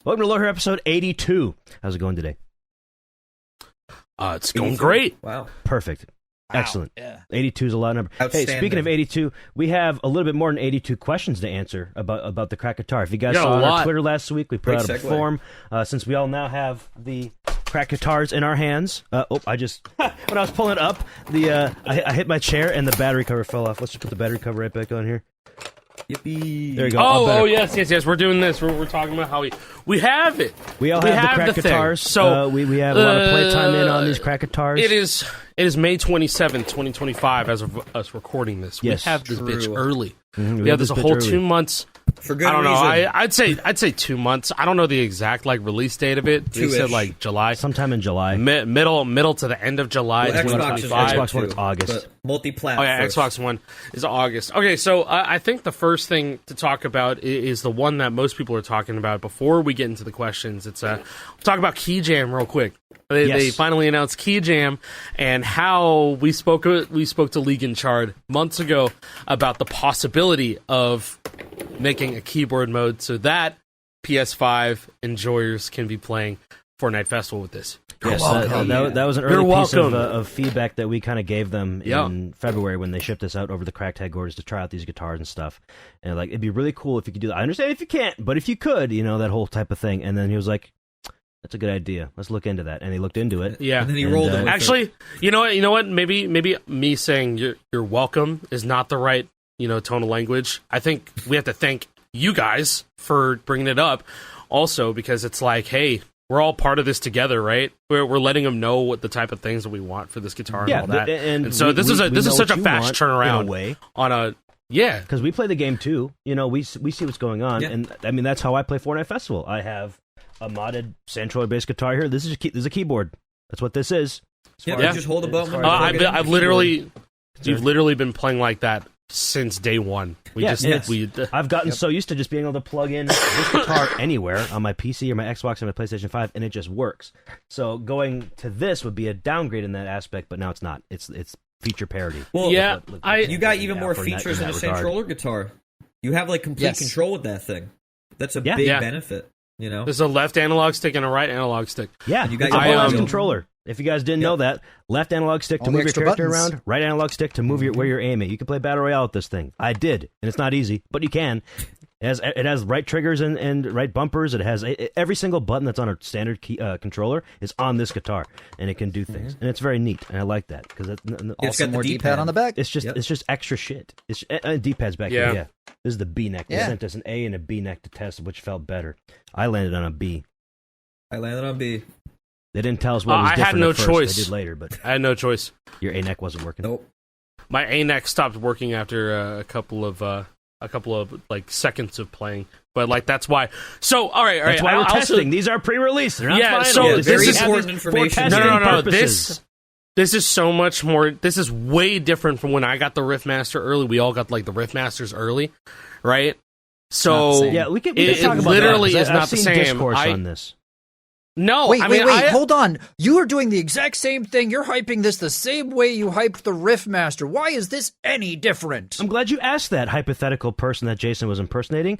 Welcome to Low Hair episode 82. How's it going today? It's going great. Wow. Perfect. Wow. Excellent. Yeah. 82 is a lot of number. Hey, speaking of 82, we have a little bit more than 82 questions to answer about the crack guitar. If you guys saw on our Twitter last week, we put out a form. Since we all now have the crack guitars in our hands. I just when I was pulling it up, I hit my chair and the battery cover fell off. Let's just put the battery cover right back on here. Yippee. There you go. Oh, yes. We're doing this. We're talking about how we have it. We all have the crack guitars. So we have a lot of playtime in on these crack guitars. It is May 27th, 2025 as of us recording this. Yes. We have this bitch early. Mm-hmm. We have this a whole 2 months. For good I don't know. reason. I'd say 2 months. I don't know the exact release date of it. They said July. Sometime in July. Middle to the end of July. Well, Xbox One is August. Multi-platform. Oh yeah, Xbox One is August. Okay, so I think the first thing to talk about is the one that most people are talking about. Before we get into the questions, it's we'll talk about Key Jam real quick. They finally announced Key Jam and how we spoke to League and Chard months ago about the possibility of making a keyboard mode so that PS5 enjoyers can be playing Fortnite Festival with this. Yes, that was an early piece of feedback that we kind of gave them in February when they shipped us out over the Cracked headquarters to try out these guitars and stuff. And it'd be really cool if you could do that. I understand if you can't, but if you could, that whole type of thing. And then he was like, "That's a good idea. Let's look into that." And he looked into it. Yeah, and then he rolled it. Actually, you know what? Maybe me saying you're welcome is not the right tone of language. I think we have to thank you guys for bringing it up, also because it's like, hey, we're all part of this together, right? We're letting them know what the type of things that we want for this guitar and all that. And so this is such a fast turnaround way on a because we play the game too. We see what's going on, and I mean that's how I play Fortnite Festival. I have a modded Santroid bass guitar here. This is a keyboard. That's what this is. Just hold a button. You've literally been playing like that since day one. I've gotten so used to just being able to plug in this guitar anywhere on my PC or my Xbox or my PlayStation 5, and it just works. So going to this would be a downgrade in that aspect, but now it's not. It's feature parity. Well, you got even more features in a Santroller guitar. You have complete control with that thing. That's a big benefit. There's a left analog stick and a right analog stick. Yeah, you got a controller. If you guys didn't know that, left analog stick to move your character around, right analog stick to move where you're aiming. You can play Battle Royale with this thing. I did, and it's not easy, but you can. It has right triggers and right bumpers. It has every single button that's on a standard controller is on this guitar, and it can do things, and it's very neat, and I like that because it's got more D-pad on the back. It's just extra shit. It's D-pad's back here. Yeah, this is the B neck. They sent us an A and a B neck to test, which felt better. I landed on a B. They didn't tell us what was different. I had no choice. They did later, but I had no choice. Your A neck wasn't working. Nope. My A neck stopped working after a couple of seconds of playing, but that's why. So all right. That's why we're testing. These are pre-release. They're not final. So this is important information. No. This is so much more. This is way different from when I got the Riffmaster early. We all got the Riffmasters early, right? So we can talk about literally that. is not the same. Discourse on this. No, wait, hold on. You are doing the exact same thing. You're hyping this the same way you hyped the Riffmaster. Why is this any different? I'm glad you asked that, hypothetical person that Jason was impersonating.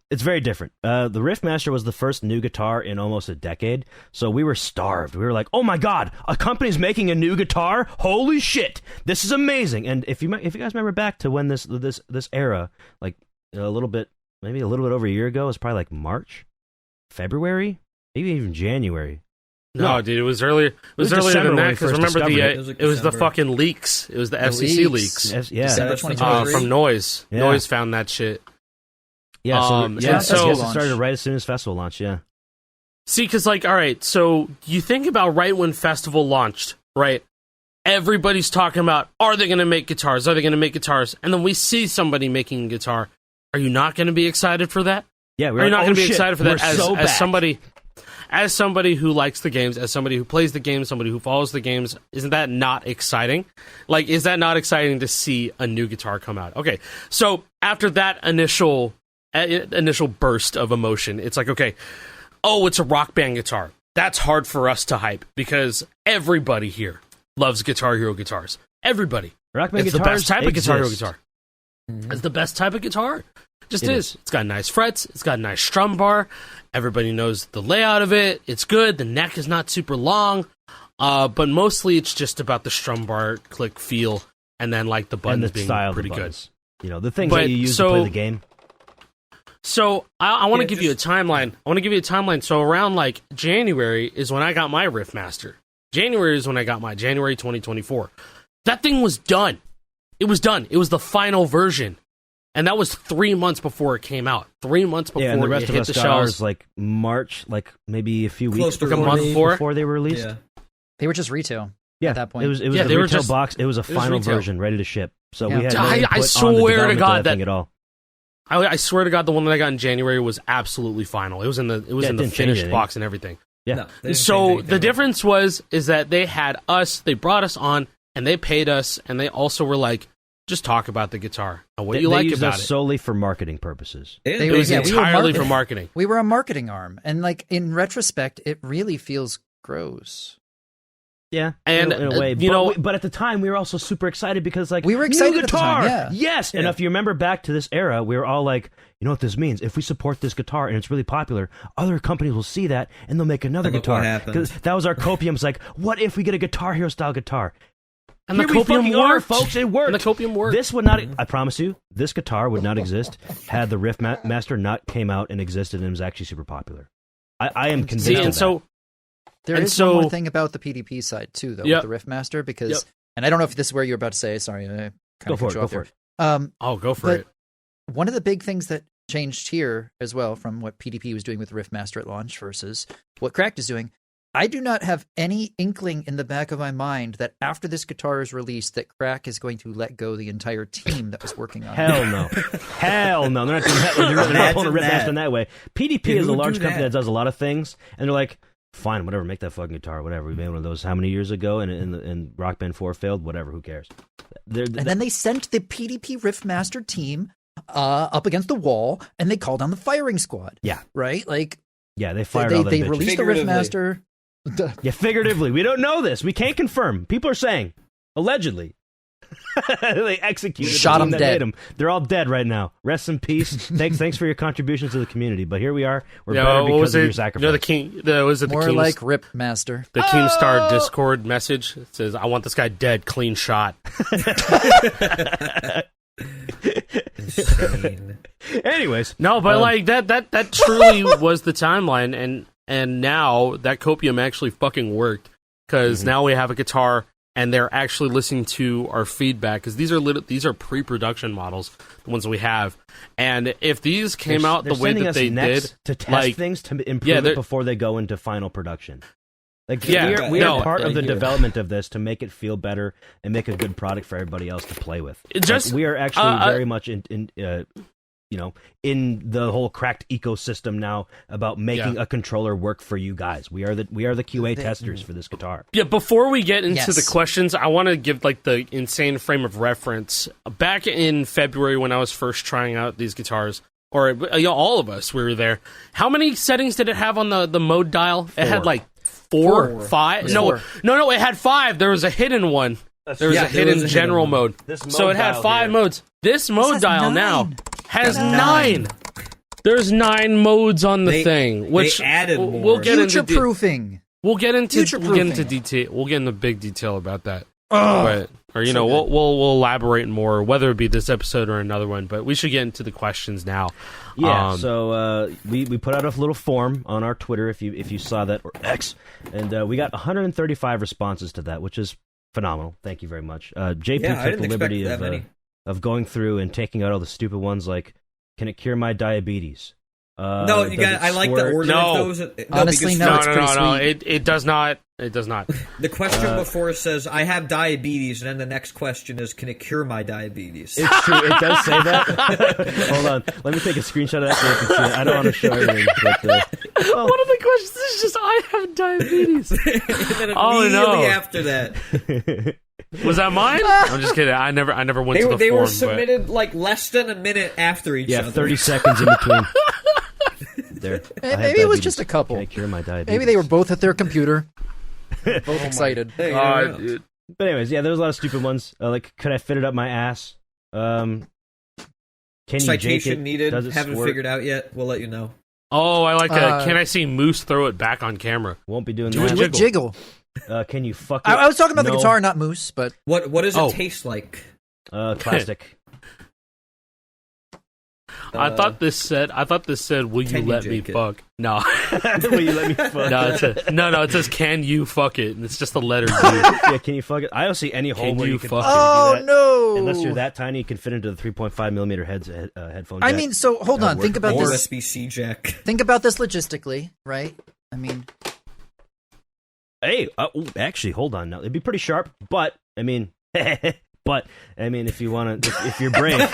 It's very different. The Riffmaster was the first new guitar in almost a decade, so we were starved. We were like, "Oh my god, a company's making a new guitar! Holy shit, this is amazing!" And if you guys remember back to when this era, a little bit over a year ago, it was probably March, February. Maybe even January. No, dude, it was earlier. It was earlier than that because remember it was the fucking leaks. It was the FCC leaks. December 2023 from Noise. Yeah. Noise found that shit. Yeah, so it started right as soon as festival launched. Yeah. See, because all right, so you think about right when festival launched, right? Everybody's talking about, are they going to make guitars? Are they going to make guitars? And then we see somebody making a guitar. Are you not going to be excited for that? Yeah, are you not going to be excited for that as somebody who likes the games, as somebody who plays the games, somebody who follows the games? Isn't that not exciting? Is that not exciting to see a new guitar come out? Okay, so after that initial burst of emotion, it's okay, it's a Rock Band guitar. That's hard for us to hype because everybody here loves Guitar Hero guitars. Everybody. Rock Band guitars the best type of Guitar Hero guitar. It's the best type of guitar. Just is. It's got nice frets. It's got a nice strum bar. Everybody knows the layout of it. It's good. The neck is not super long. But mostly it's just about the strum bar click feel, and then like the buttons being pretty good. You know, the things that you use to play the game. So I want to give you a timeline. So around like January is when I got my Riffmaster. January 2024. That thing was done. It was done. It was the final version. And that was 3 months before it came out. 3 months before and the rest it of hit us the got shelves. ours like March, like maybe a few weeks like a month before they were released. Yeah. They were just retail at that point. It was a retail box. It was a final version ready to ship. So we had no input I swear to God that at all. I swear to God, the one that I got in January was absolutely final. It was in the finished box and everything. Yeah. No, so the difference is that they had us, they brought us on, and they paid us, and they also were like, just talk about the guitar and what you like about it. Solely for marketing purposes. It was entirely for marketing. We were a marketing arm, and like in retrospect, it really feels gross. Yeah, and in a way, but at the time we were also super excited because like we were excited new guitar, at the time, yes. And if you remember back to this era, we were all like, you know what this means? If we support this guitar and it's really popular, other companies will see that and they'll make another guitar. Because that was our copium. It's like, what if we get a Guitar Hero style guitar? And the copium worked, folks. It worked. And the copium worked. This would not. I promise you, this guitar would not exist had the Riffmaster not came out and existed and was actually super popular. I am convinced. of that. There is one more thing about the PDP side, too, though, with the Riffmaster, because, and I don't know if this is where you were about to say, sorry, I kind of cut you off there. Go for it. One of the big things that changed here as well from what PDP was doing with Riffmaster at launch versus what Cracked is doing, I do not have any inkling in the back of my mind that after this guitar is released, that Crack is going to let go the entire team that was working on it. Hell no. Hell no. They're not doing that. They're not pulling a Riffmaster in that way. PDP is a large company that does a lot of things, and they're like, fine, whatever, make that fucking guitar, whatever. We made one of those how many years ago, and Rock Band 4 failed, whatever, who cares? And then they sent the PDP Riffmaster team up against the wall, and they called on the firing squad. Yeah. Right? Like, yeah, they fired all them They bitches. released the Riffmaster. Yeah, figuratively. We don't know this. We can't confirm. People are saying, allegedly. They executed shot them dead. They're all dead right now. Rest in peace. Thanks for your contributions to the community. But here we are. We're better because of your sacrifice. More like Ripmaster. The Keemstar Discord message says, "I want this guy dead, clean shot." Insane. Anyways, no, but like that truly was the timeline, and now that copium actually fucking worked because now we have a guitar. And they're actually listening to our feedback because these are pre-production models, the ones we have. And if these came out the way that they did, to test things to improve it before they go into final production. Like we are part of the development of this to make it feel better and make a good product for everybody else to play with. We are actually very much in the whole Cracked ecosystem now about making a controller work for you guys. We are the QA testers for this guitar. Yeah, before we get into the questions, I want to give like the insane frame of reference. Back in February when I was first trying out these guitars, or all of us, we were there. How many settings did it have on the mode dial? 4. It had like 4, 5? No, it had 5. There was a hidden one. There was a hidden general mode. So it had 5 modes. This mode dial now has 9. There's 9 modes on the thing, which they added more. We'll get future-proofing. We'll get into detail. We'll get into big detail about that. We'll elaborate more, whether it be this episode or another one. But we should get into the questions now. Yeah. So we put out a little form on our Twitter if you saw that, or X, and we got 135 responses to that, which is phenomenal. Thank you very much. JP took the liberty of going through and taking out all the stupid ones like, can it cure my diabetes? No, you got. I like the order of those. Honestly, no. It does not. It does not. The question before says, "I have diabetes," and then the next question is, "Can it cure my diabetes?" It's true. It does say that. Hold on. Let me take a screenshot of that so you can see it. I don't want to show everything. But, one of the questions is just, "I have diabetes." And then immediately after that. Was that mine? I'm just kidding. I never went to the forum. They were submitted like less than a minute after each other. Yeah, 30 seconds in between. There. Maybe it was just a couple. Can I cure my diabetes? Maybe they were both at their computer. Both excited. Dude. But anyways, yeah, there was a lot of stupid ones. Like, could I fit it up my ass? Can you Citation needed. Haven't figured out yet. We'll let you know. Oh, I like that. Can I see Moose throw it back on camera? Won't be doing Do that. it Jiggle. Can you fuck it? I was talking about the guitar, not Moose, but... What does it taste like? Classic. I thought this said, will you let me fuck? No. Will you let me fuck? No, it says, can you fuck it? And it's just the letter U. Yeah, can you fuck it? I don't see any hole where you can fuck it. Oh, no! Unless you're that tiny, you can fit into the 3.5 millimeter headphone jack. I mean, so, hold on, think about this. USB-C jack. Think about this logistically, right? I mean... Hey, actually, hold on now. It'd be pretty sharp, but, I mean, if you want to, if you're brave.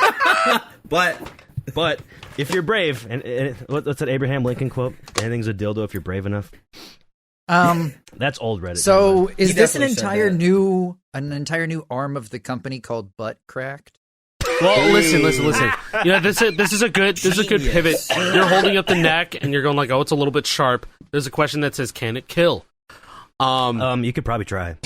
But if you're brave, and what's that Abraham Lincoln quote? Anything's a dildo if you're brave enough. That's old Reddit. So is this an entire new arm of the company called Butt Cracked? Well, listen. Yeah, this is a good pivot. You're holding up the neck and you're going like, oh, it's a little bit sharp. There's a question that says, can it kill? You could probably try.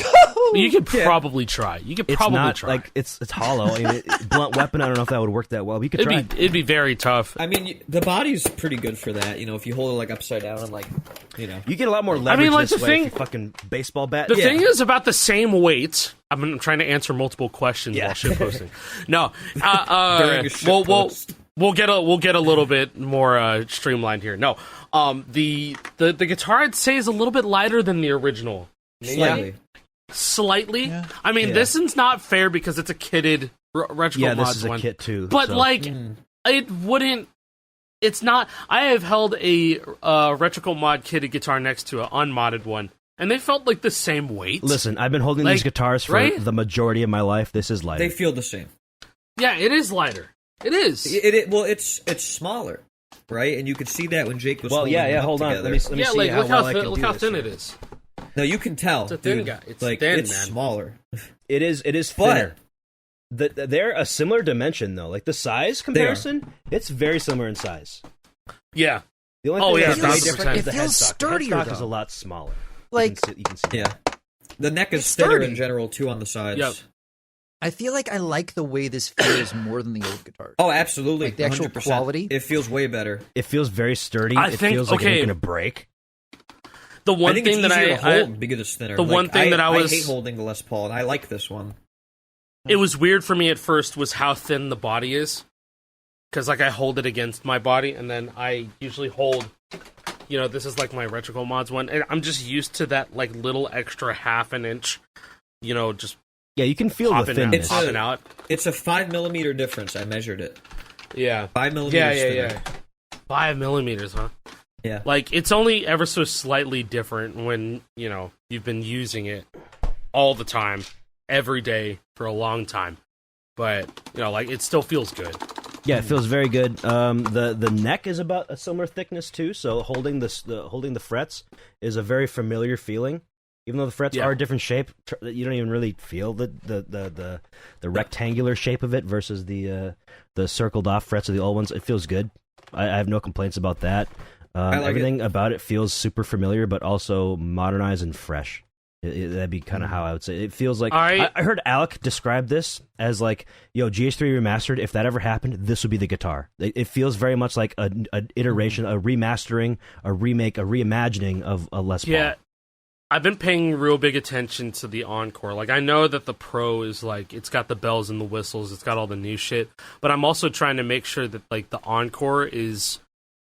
You could probably try. Try. Like it's hollow. I mean, blunt weapon. I don't know if that would work that well. But you could try. It'd be very tough. I mean, the body's pretty good for that. You know, if you hold it like upside down and like, you know, you get a lot more leverage this way. If you fucking baseball bat. The thing is about the same weight. I'm trying to answer multiple questions while shit posting. No, we'll get a little bit more streamlined here. No, the guitar I'd say is a little bit lighter than the original. Slightly. Yeah. I mean, this is not fair because it's a kitted retro mods one. Yeah, this is a kit too. But it wouldn't. It's not. I have held a retro mod kitted guitar next to an unmodded one, and they felt like the same weight. Listen, I've been holding these guitars for the majority of my life. This is lighter. They feel the same. Yeah, it is lighter. It is. Well, it's smaller, right? And you could see that when Jake was. Well, hold on. Let me see look how thin it is. No, you can tell. It's a thin guy. It's thin, it's man. smaller. It is thinner. They're a similar dimension, though. Like the size comparison, it's very similar in size. Yeah. The only thing that's different is the headstock. The headstock is a lot smaller. Like you can see. Yeah. The neck is thinner in general, too, on the sides. Yep. I feel like I like the way this feels more than the old guitars. Oh, absolutely. Like the actual 100%. quality. It feels way better. It feels very sturdy. It feels like it's going to break. The one thing that I hold because it's thinner. The one thing that I hate holding the Les Paul, and I like this one. It was weird for me at first was how thin the body is, because like I hold it against my body, and then I usually hold. You know, this is like my Retro Mods one, and I'm just used to that like little extra half an inch. You know, just you can feel the thinness. Popping out. It's a 5 millimeter difference. I measured it. Yeah, 5 millimeters. Yeah. 5 millimeters, huh? Yeah. Like, it's only ever so slightly different when, you know, you've been using it all the time, every day, for a long time. But, you know, like, it still feels good. Yeah, it feels very good. The neck is about a similar thickness, too, so holding the frets is a very familiar feeling. Even though the frets are a different shape, you don't even really feel the rectangular shape of it versus the circled off frets of the old ones. It feels good. I have no complaints about that. Everything about it feels super familiar, but also modernized and fresh. That'd be kind of how I would say it. It feels like I heard Alec describe this as like, GH3 remastered. If that ever happened, this would be the guitar. It feels very much like an iteration, a remastering, a remake, a reimagining of a Les Paul. Yeah, I've been paying real big attention to the Encore. Like, I know that the Pro is like, it's got the bells and the whistles, it's got all the new shit, but I'm also trying to make sure that like the Encore is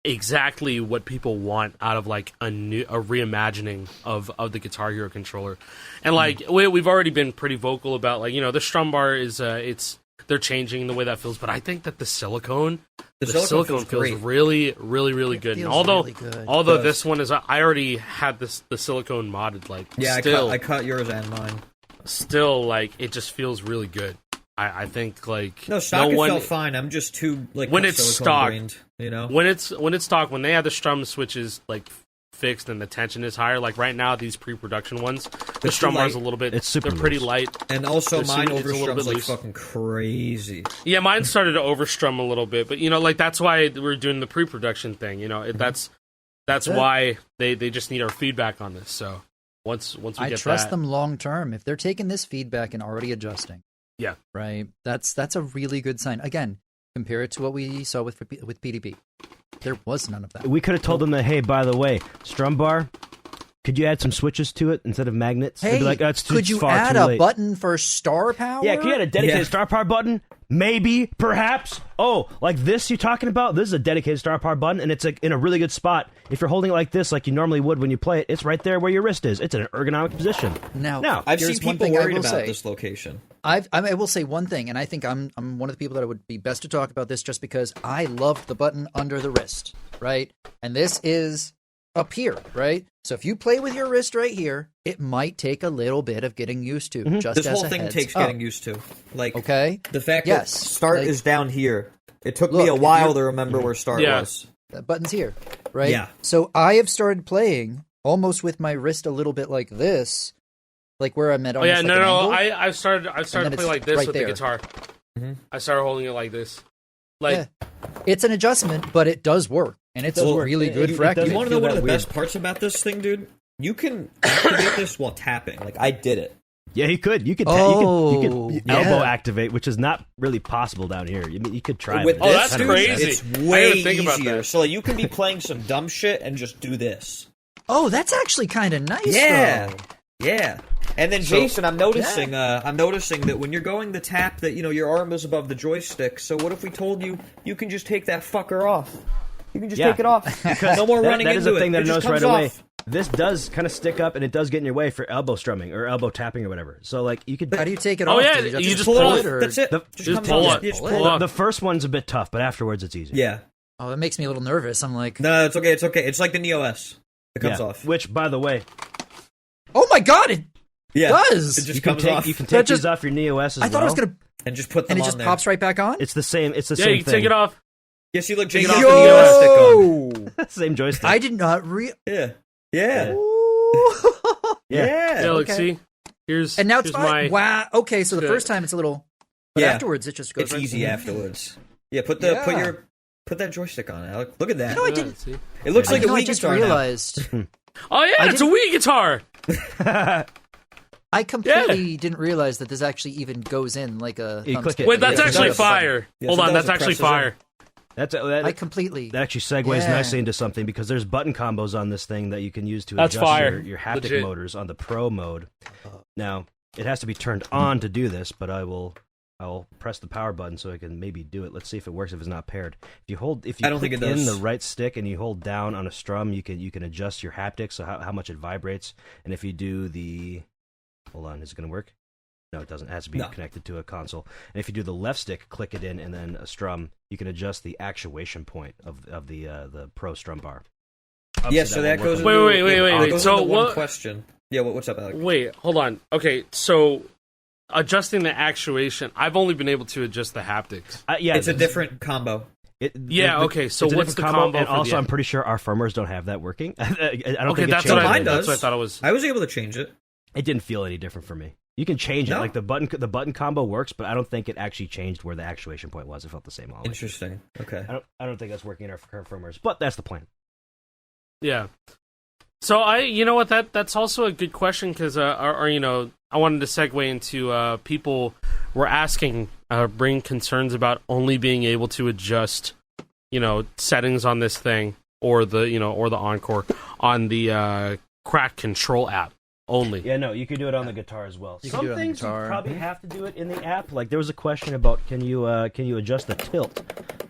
exactly what people want out of like a reimagining of the Guitar Hero controller. And like we've already been pretty vocal about like, the strum bar is they're changing the way that feels, but I think that the silicone feels really, really, really good. And although this one is, I already had the silicone modded, like, I cut yours and mine. Still, like, it just feels really good. I think like it felt fine. I'm just too like when it's stock, when it's stock, when they have the strum switches like fixed and the tension is higher. Like right now, these pre-production ones, the strum bar's a little bit. They're pretty light, and also mine overstrums like fucking crazy. Yeah, mine started to overstrum a little bit, but like that's why we're doing the pre-production thing. That's why they just need our feedback on this. So once we get trust them long term. If they're taking this feedback and already adjusting. Yeah. Right. That's a really good sign. Again, Compare it to what we saw with PDP. There was none of that. We could have told them that, hey, by the way, strum bar, could you add some switches to it instead of magnets? Hey, they'd be like, oh, could you add a button for star power? Yeah, could you add a dedicated star power button? Maybe, perhaps. Oh, like this you're talking about? This is a dedicated star power button, and it's like in a really good spot. If you're holding it like this, like you normally would when you play it, it's right there where your wrist is. It's in an ergonomic position. Now I've seen people worried about this location. I will say one thing, and I think I'm one of the people that would be best to talk about this just because I loved the button under the wrist, right? And this is up here, right? So if you play with your wrist right here, it might take a little bit of getting used to. Just this as whole a thing heads takes up. getting used to. Like, okay, the fact that start is down here. It took me a look, while to remember where start was. That button's here, right? Yeah. So I have started playing almost with my wrist a little bit like this, like where I'm at. Oh yeah, an no. angle. I started playing like this with there. the guitar. Mm-hmm. I started holding it like this. Like it's an adjustment, but it does work, and it's really good for activating. You want to know one of the best parts about this thing, dude? You can activate this while tapping. Like, I did it. Yeah, you could. You could elbow activate, which is not really possible down here. I mean, you could try. With this, that's crazy. It's way easier. So like, you can be playing some dumb shit and just do this. Oh, that's actually kind of nice. Yeah, yeah. And then Jason, I'm noticing that when you're going to tap, that your arm is above the joystick. So what if we told you can just take that fucker off? You can just take it off. Because no more running into it. That is a thing that I just noticed right comes away. off. This does kind of stick up, and it does get in your way for elbow strumming or elbow tapping or whatever. So, like, you could... How do you take it off? Oh, yeah, you just pull it. That's it. Just pull it. The first one's a bit tough, but afterwards it's easy. Yeah. Oh, that makes me a little nervous. I'm like... No, it's okay. It's okay. It's like the Neo S. It comes off. Which, by the way... Oh, my God! It does! It just comes off. You can take these off your Neo S as well. I thought I was going to... And just put them on there. And it just pops right back on? It's the same thing. Yeah, you can take it off. Yes, you look. Take Jason, it off the Neo S stick on. Same joystick. I did not Yeah. Yeah. Look, see? Here's and now it's my... Wow. Okay, so the first time it's a little... But afterwards it just goes It's right easy afterwards. Yeah, put that joystick on, Alec. Look at that. No, I didn't. It looks like a Wii I just guitar realized. Oh, yeah, it's a Wii guitar! I completely didn't realize that this actually even goes in like a thumbstick. Wait, that's actually fire. Hold on, that's actually fire. I completely... That actually segues nicely into something, because there's button combos on this thing that you can use to That's adjust fire. your haptic motors on the Pro mode. Now, it has to be turned on to do this, but I'll press the power button so I can maybe do it. Let's see if it works if it's not paired. If you click in the right stick and you hold down on a strum, you can adjust your haptics, so how much it vibrates. And if you do the... Hold on, is it going to work? No, it doesn't. It has to be connected to a console. And if you do the left stick, click it in, and then a strum, you can adjust the actuation point of the Pro strum bar. Yeah, so that goes... Wait. So one question. Yeah, what's up, Alex? Wait, hold on. Okay, so adjusting the actuation, I've only been able to adjust the haptics. It's a different combo. Okay, so what's the combo? And also, I'm pretty sure our firmwars don't have that working. I don't think that's what I thought it was. I was able to change it. It didn't feel any different for me. You can change it. Like the button combo works, but I don't think it actually changed where the actuation point was. It felt the same all the way. Interesting. Okay. I don't think that's working in our current firmwares, but that's the plan. Yeah. So you know what? That's also a good question, because I wanted to segue into people were asking, bring concerns about only being able to adjust, settings on this thing or the Encore on the Crack Control app. Only. Yeah, no, you can do it on the guitar as well. You Some things you probably have to do it in the app. Like there was a question about can you adjust the tilt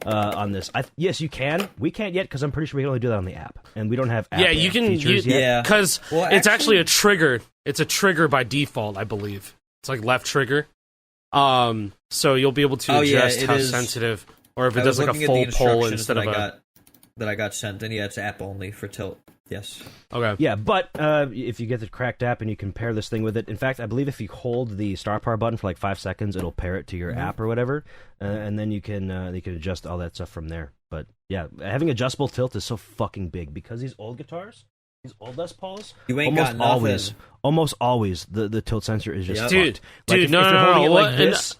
on this? Yes, you can. We can't yet because I'm pretty sure we can only do that on the app, and we don't have app you can features yet. Yeah, because it's actually a trigger. It's a trigger by default, I believe. It's like left trigger. So you'll be able to adjust how sensitive, or if it does like a full pull instead of that I got sent, and it's app only for tilt. Yes. Okay. Yeah, but if you get the cracked app and you can pair this thing with it, in fact, I believe if you hold the star power button for like 5 seconds, it'll pair it to your app or whatever, and then you can adjust all that stuff from there. But yeah, having adjustable tilt is so fucking big because these old guitars, these old Les Pauls, you ain't got nothing. Almost always the tilt sensor is just dude. No, like this.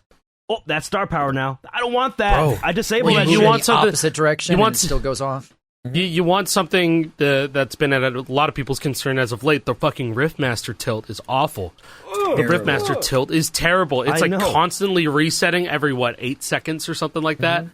Oh, that's star power now. I don't want that. Bro, I disable that. You want something opposite direction. And it still goes off. You want something that's been at a lot of people's concern as of late. The fucking Riffmaster tilt is awful. The Riffmaster tilt is terrible. It's constantly resetting every 8 seconds or something like that.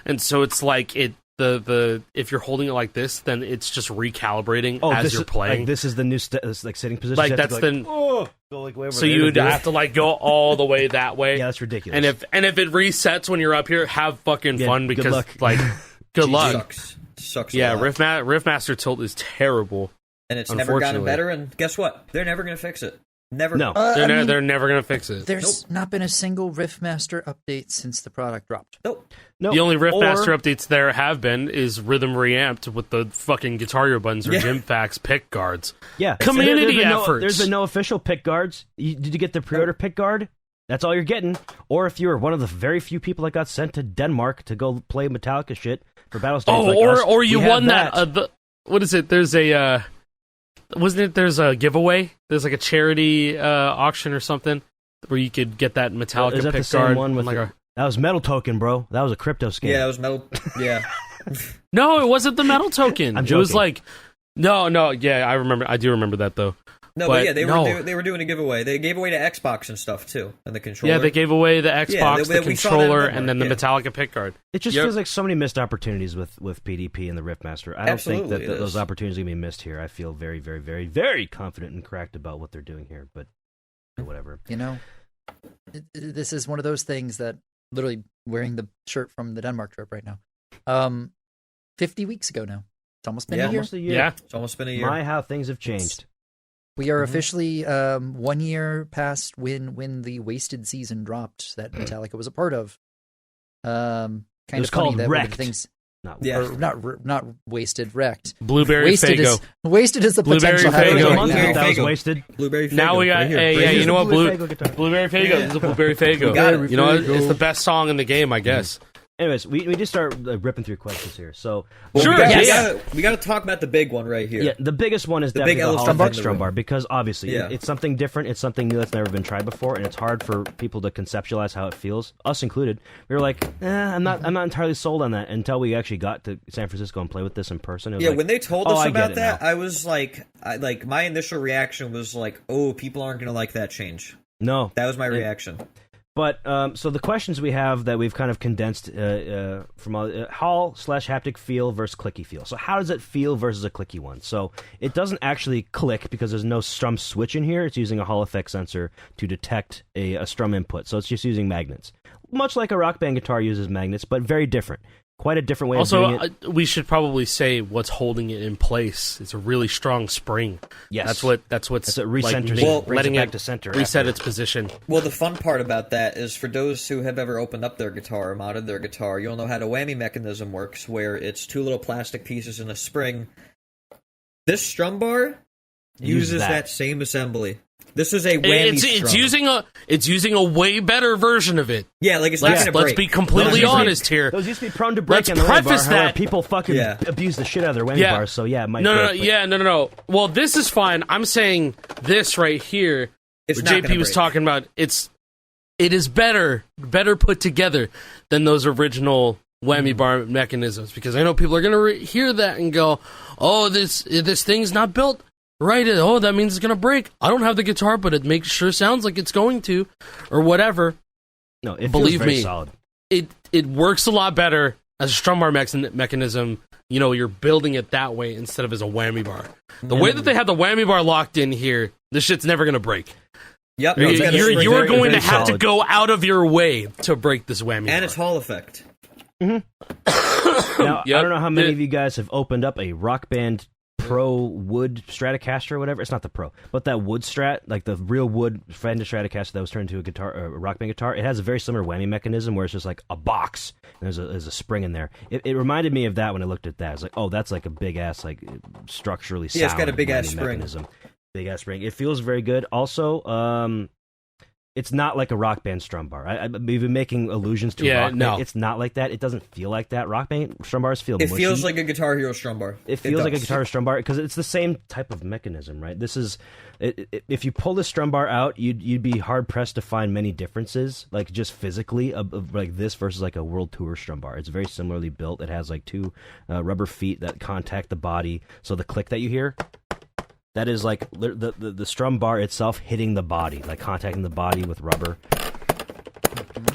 and so it's like the if you're holding it like this, then it's just recalibrating as you're playing. Like, this is the new like sitting position. Like that's go like so you'd have to like go all the way that way. Yeah, that's ridiculous. And if it resets when you're up here, have fucking fun because good luck. Like good luck. Sucks. Yeah, Riffmaster tilt is terrible, and it's never gotten better. And guess what? They're never going to fix it. Never. No, they're never going to fix it. There's not been a single Riffmaster update since the product dropped. Nope. The only Riffmaster updates there have been is Rhythm Reamped with the fucking Guitar Hero buttons or Gymfax pick guards. Yeah. Community efforts. There's been no official pick guards. Did you get the pre-order pick guard? That's all you're getting. Or if you're one of the very few people that got sent to Denmark to go play Metallica shit for battle stages or you won that. What is it? There's a... Wasn't it? There's a giveaway. There's like a charity auction or something where you could get that Metallica is that pick the same guard. One with that was Metal Token, bro. That was a crypto scam. Yeah, it was Metal. Yeah. No, it wasn't the Metal Token. I'm joking. It was like no. Yeah, I remember. I do remember that though. No, but yeah, they were doing a giveaway. They gave away the Xbox and stuff too, and the controller. Yeah, they gave away the Xbox, the controller, and then the Metallica pick guard. It just feels like so many missed opportunities with PDP and the Riffmaster. I don't think that those opportunities are going to be missed here. I feel very, very, very, very confident and correct about what they're doing here, but whatever. You know, this is one of those things that literally wearing the shirt from the Denmark trip right now. 50 weeks ago now. It's almost been a year. Yeah, it's almost been a year. My, how things have changed. We are officially 1 year past when the Wasted season dropped that Metallica was a part of. Kind of funny that Wrecked. Things, not Wasted, Wrecked. Blueberry Wasted Fago. Wasted is the Blueberry potential. Fago. That was Wasted. Blueberry Fago. Now we got you know what? Blueberry Fago. Yeah. This is a Blueberry Fago. You know what? It's the best song in the game, I guess. Anyways, we just start ripping through questions here. So we got to talk about the big one right here. Yeah, the biggest one is definitely the Holodeck Strum Bar because obviously it's something different. It's something new that's never been tried before, and it's hard for people to conceptualize how it feels, us included. We were like, I'm not entirely sold on that until we actually got to San Francisco and play with this in person. When they told us about that, I was like, my initial reaction was like, oh, people aren't going to like that change. No, that was my reaction. But so the questions we have that we've kind of condensed from Hall/haptic feel versus clicky feel. So how does it feel versus a clicky one? So it doesn't actually click because there's no strum switch in here. It's using a Hall effect sensor to detect a strum input. So it's just using magnets, much like a Rock Band guitar uses magnets, but very different. Quite a different way of doing it. Also, we should probably say what's holding it in place. It's a really strong spring. Yes. That's what's it recenters letting it back it to center reset its position. Well, the fun part about that is for those who have ever opened up their guitar or modded their guitar, you'll know how the whammy mechanism works, where it's two little plastic pieces in a spring. This strum bar uses that same assembly. This is a whammy strum. It's using a way better version of it. Yeah, like it's not going to break. Let's be completely honest here. Those used to be prone to break. Let's preface that people fucking abuse the shit out of their whammy bars. So yeah, it might break. No. Well, this is fine. I'm saying this right here. It's what JP was talking about. It is better put together than those original whammy bar mechanisms, because I know people are going to hear that and go, "Oh, this thing's not built right. Oh, that means it's going to break. I don't have the guitar, but it sure sounds like it's going to," or whatever. No, it believe feels very me, solid. It works a lot better as a strum bar mechanism. You know, you're building it that way instead of as a whammy bar. The way that they have the whammy bar locked in here, this shit's never going to break. Yep, you're going to have to go out of your way to break this whammy bar. And it's Hall effect. Mm-hmm. Now, I don't know how many of you guys have opened up a Rock Band Pro wood Stratocaster or whatever. It's not the Pro, but that wood Strat, like the real wood Fender Stratocaster that was turned into a guitar, a Rock Band guitar. It has a very similar whammy mechanism where it's just like a box and there's a spring in there. It reminded me of that when I looked at that. It's like, oh, that's like a big ass, like structurally sound. Yeah, it's got a big ass spring. Mechanism. Big ass spring. It feels very good. Also, it's not like a Rock Band strum bar. We've been making allusions to Rock Band. It's not like that. It doesn't feel like that. Rock Band strum bars feel mushy. It feels like a Guitar Hero strum bar. It feels like a Guitar Hero strum bar because it's the same type of mechanism, right? This is if you pull the strum bar out, you'd be hard pressed to find many differences, like just physically, of like this versus like a World Tour strum bar. It's very similarly built. It has like two rubber feet that contact the body, so the click that you hear. That is like the strum bar itself hitting the body, like contacting the body with rubber.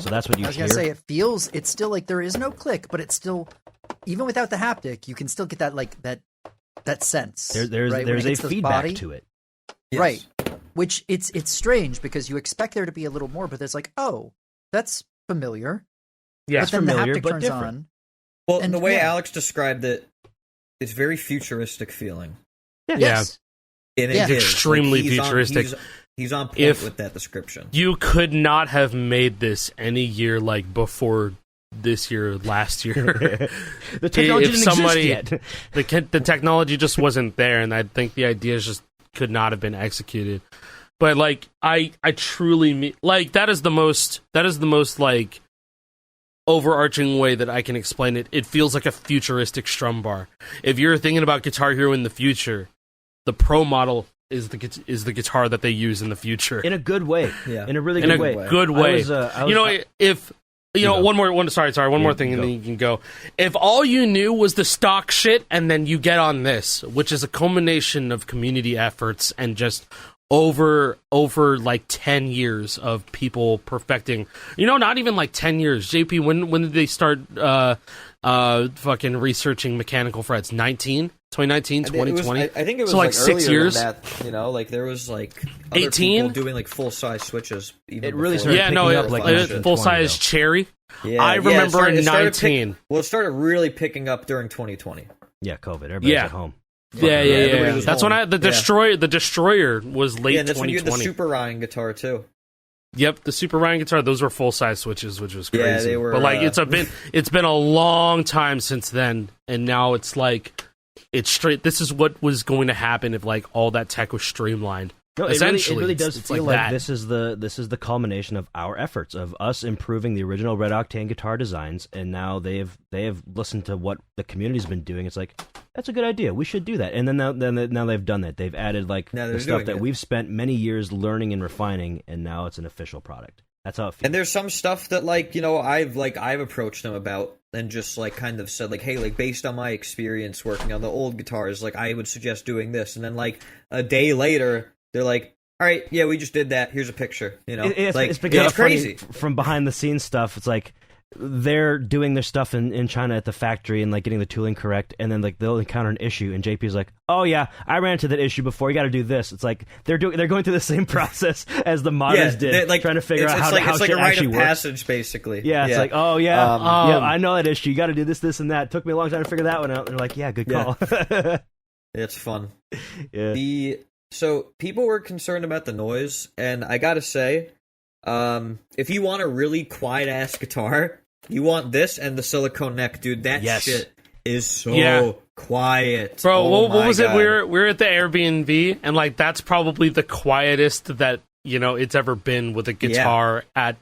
So that's what you hear. I was gonna say it's still like there is no click, but it's still, even without the haptic, you can still get that like that sense. There's a feedback to it. Yes. Right. Which it's strange because you expect there to be a little more, but it's like, oh, that's familiar. Yeah, but then familiar, the haptic but turns different. on. Well, And the way yeah. Alex described it, it's very futuristic feeling. Yes. And Yeah. it is. Extremely Like, futuristic. He's on point with that description. You could not have made this any year like before this year, last year. The technology didn't exist yet. The technology just wasn't there, and I think the ideas just could not have been executed. But like, I truly mean, like, that is the most like overarching way that I can explain it. It feels like a futuristic strum bar. If you're thinking about Guitar Hero in the future, the Pro model is the guitar that they use in the future In a good way. Yeah. In a really in good a way. good way. One more thing, and then you can go. If all you knew was the stock shit, and then you get on this, which is a culmination of community efforts and just over like 10 years of people perfecting. Not even like 10 years. JP, when did they start fucking researching mechanical frets? 2019, 2020? I think it was so like 6 years. Than that, like there was like other 18 people doing like full size switches. Even It really before started that. picking up like full size 2020, cherry. Yeah, I remember in 19. It started really picking up during 2020. Yeah, COVID. Everybody's at home. Yeah. everybody was That's home. when the destroyer was late Yeah, and that's when you had the 2020. Super Ryan guitar too. Yep, the Super Ryan guitar. Those were full size switches, which was crazy. Yeah, they were. But like, it's been a long time since then, and now it's like it's straight. This is what was going to happen if like all that tech was streamlined. No, Essentially, it really does it's feel like like that. this is the culmination of our efforts of us improving the original Red Octane guitar designs, and now they have listened to what the community's been doing. It's like, that's a good idea. We should do that. And then now they've done that. They've added like the stuff that we've spent many years learning and refining, and now it's an official product. That's how it feels. And there's some stuff that I've approached them about and just like kind of said like, hey, like based on my experience working on the old guitars, like I would suggest doing this. And then like a day later, they're like, all right, yeah, we just did that. Here's a picture. It's crazy. From behind the scenes stuff. It's like they're doing their stuff in China at the factory and like getting the tooling correct, and then like they'll encounter an issue, and JP's like, "Oh yeah, I ran into that issue before. You got to do this." It's like they're going through the same process as the modders did, like, trying to figure out how it's like shit a rite actually of works. passage, basically. Yeah, it's like, oh yeah, I know that issue. You got to do this, this, and that. It took me a long time to figure that one out. And they're like, yeah, good call. It's fun. Yeah. So people were concerned about the noise, and I gotta say, if you want a really quiet ass guitar, you want this and the silicone neck, dude. That shit is so quiet, bro. Oh what was God. it? We were at the Airbnb, and like that's probably the quietest that it's ever been with a guitar at.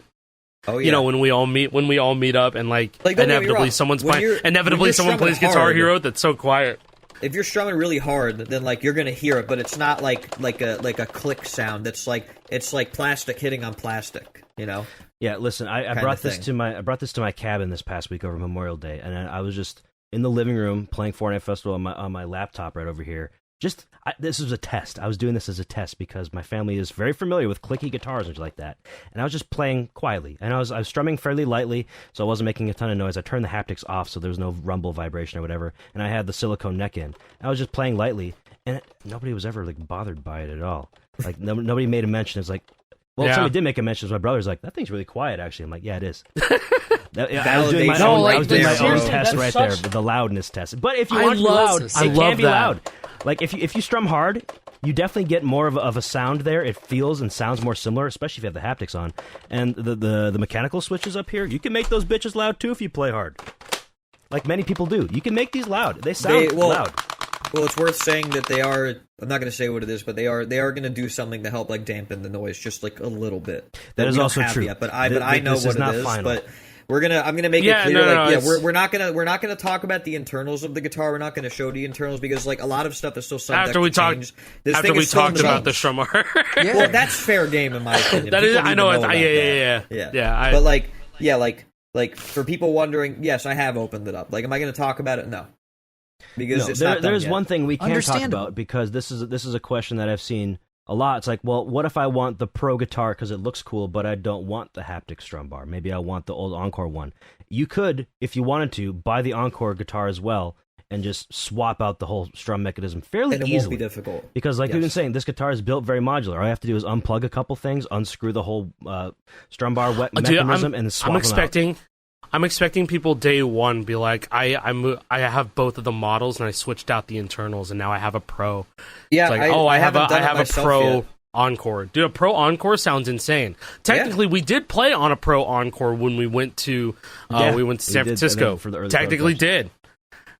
Oh, yeah. When we all meet up, and like don't get me inevitably wrong. someone When you're someone plays strumming Guitar hard, Hero that's so quiet. If you're strumming really hard, then like you're gonna hear it, but it's not like a click sound. It's like plastic hitting on plastic. Yeah, listen, I brought this to my cabin this past week over Memorial Day, and I was just in the living room playing Fortnite Festival on my laptop right over here. This was a test. I was doing this as a test because my family is very familiar with clicky guitars and like that. And I was just playing quietly, and I was strumming fairly lightly, so I wasn't making a ton of noise. I turned the haptics off, so there was no rumble vibration or whatever. And I had the silicone neck in. I was just playing lightly, and nobody was ever like bothered by it at all. Like nobody made a mention. It's like, well, somebody did make a mention. My brother's like, that thing's really quiet. Actually, I'm like, yeah, it is. I was doing my own test right there, the loudness test. But if you want to be loud, it can be loud. Like if you strum hard, you definitely get more of a sound there. It feels and sounds more similar, especially if you have the haptics on. And the mechanical switches up here, you can make those bitches loud too if you play hard. Like many people do. You can make these loud. They sound loud. Well, it's worth saying that they are. I'm not going to say what it is, but they are going to do something to help like dampen the noise just like a little bit. That is also true. Yet, but I know what it is. Final. But I'm gonna make it clear. We're not gonna talk about the internals of the guitar. We're not gonna show the internals because like a lot of stuff is still subject after we to change. After we talked about the Strummer. Well, that's fair game in my opinion. That is, I know. Yeah. But like for people wondering, yes, I have opened it up. Like, am I going to talk about it? No, because it's not done there's yet. one thing we can talk about because this is a question that I've seen a lot. It's like, well, what if I want the Pro guitar because it looks cool, but I don't want the haptic strum bar? Maybe I want the old Encore one. You could, if you wanted to, buy the Encore guitar as well and just swap out the whole strum mechanism fairly and it easily. Won't be difficult. Because like we've been saying, this guitar is built very modular. All I have to do is unplug a couple things, unscrew the whole strum bar mechanism, and swap them out. I'm expecting people day one be like, I have both of the models and I switched out the internals and now I have a Pro. Yeah, it's like, I have a Pro yet. Encore. Dude, a Pro Encore sounds insane. Technically, we did play on a Pro Encore when we went to San Francisco. For the early Technically did.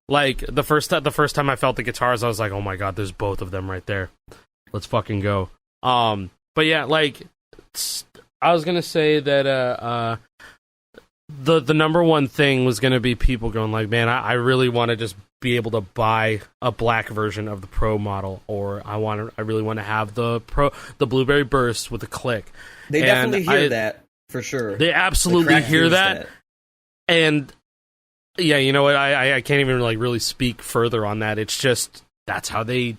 Like the first time I felt the guitars, I was like, oh my god, there's both of them right there. Let's fucking go. But yeah, like I was gonna say that the number one thing was going to be people going like, man, I really want to just be able to buy a black version of the Pro model, or I really want to have the Blueberry Burst with a click. They definitely hear that for sure. They absolutely hear that. And yeah, you know what? I can't even like really speak further on that. It's just that's how they've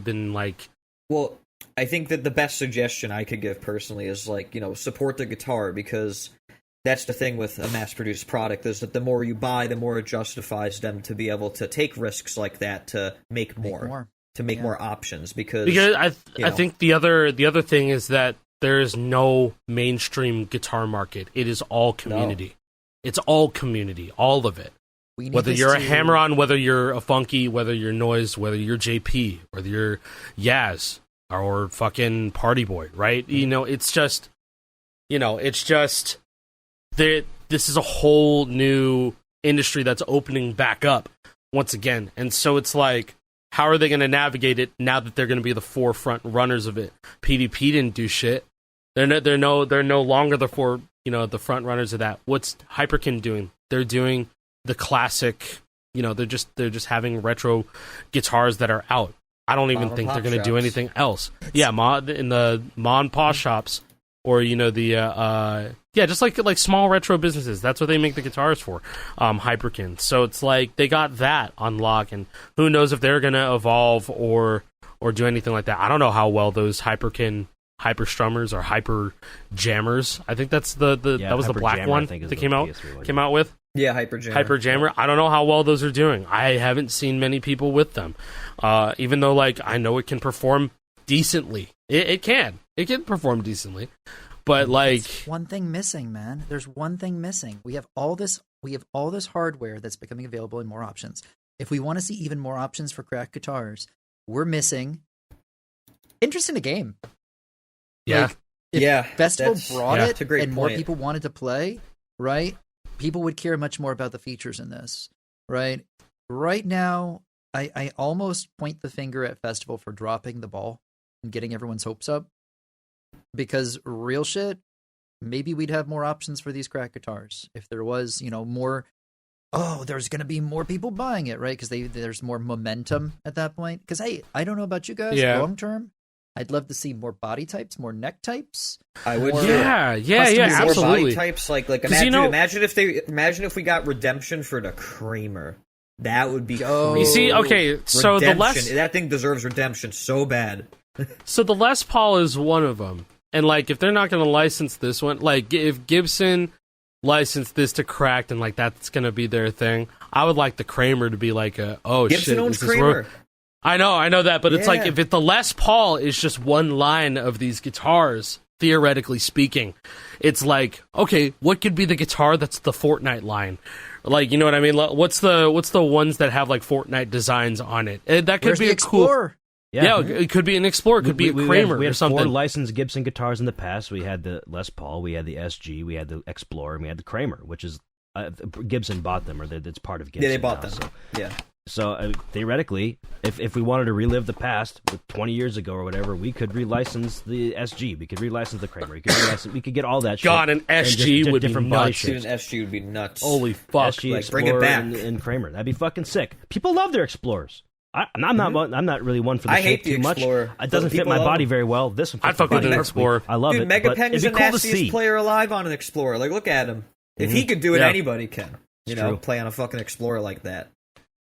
been like. Well, I think that the best suggestion I could give personally is like, support the guitar, because that's the thing with a mass-produced product, is that the more you buy, the more it justifies them to be able to take risks like that to make more options. Because I think the other thing is that there is no mainstream guitar market. It is all community. No. It's all community, all of it. Whether you're a hammer-on, whether you're a funky, whether you're noise, whether you're JP, whether you're Yaz or fucking Party Boy, right? Mm-hmm. It's just. This is a whole new industry that's opening back up once again, and so it's like, how are they going to navigate it now that they're going to be the forefront runners of it? PDP didn't do shit. They're no longer the front runners of that. What's Hyperkin doing? They're doing the classic. They're just having retro guitars that are out. I don't even think they're going to do anything else. Yeah, in the Ma and Pa shops, or just like small retro businesses. That's what they make the guitars for, Hyperkin. So it's like they got that on lock, and who knows if they're gonna evolve or do anything like that. I don't know how well those Hyperkin hyper strummers or hyper jammers. I think that's that was the black Jammer, one that came out with. Yeah, hyper jammer. Hyper jammer. I don't know how well those are doing. I haven't seen many people with them, even though like I know it can perform decently. It can perform decently. But like, there's one thing missing, man. There's one thing missing. We have all this hardware that's becoming available in more options. If we want to see even more options for cracked guitars, we're missing interest in the game. Yeah. If Festival brought it and more point. people wanted to play, right? People would care much more about the features in this, right? Right now, I almost point the finger at Festival for dropping the ball and getting everyone's hopes up. Because real shit, maybe we'd have more options for these cracked guitars if there was, more. Oh, there's going to be more people buying it, right? Because there's more momentum at that point. Because hey, I don't know about you guys, long term, I'd love to see more body types, more neck types. I would, absolutely. More body types, like imagine if we got redemption for the Kramer. That would be cool. You see, okay, so that thing deserves redemption so bad. So the Les Paul is one of them. And, like, if they're not going to license this one, like, if Gibson licensed this to Cracked and, like, that's going to be their thing, I would like the Kramer to be like Gibson owns Kramer. I know that, but it's like, if the Les Paul is just one line of these guitars, theoretically speaking, it's like, okay, what could be the guitar that's the Fortnite line? Like, you know what I mean? What's the ones that have, like, Fortnite designs on it? That could be a Explorer? Cool... Yeah, it could be an Explorer, it could be a Kramer we had or something. 4 licensed Gibson guitars in the past. We had the Les Paul, we had the SG, we had the Explorer, and we had the Kramer, which is Gibson bought them, or it's part of Gibson. Yeah, they bought now, them. So theoretically, if we wanted to relive the past, 20 years ago or whatever, we could relicense the SG, we could relicense the Kramer, we could get all that shit. God, an SG would be nuts. Dude, an SG would be nuts. Holy fuck. SG, like, Explorer, bring it back. And Kramer. That'd be fucking sick. People love their Explorers. I'm not really one for the shape too much. It doesn't fit my body very well. This one fits I'd fuck with an Explorer. I love it. Megapeng's the nastiest player alive on an Explorer. Like, look at him. If he could do it, anybody can. Play on a fucking Explorer like that.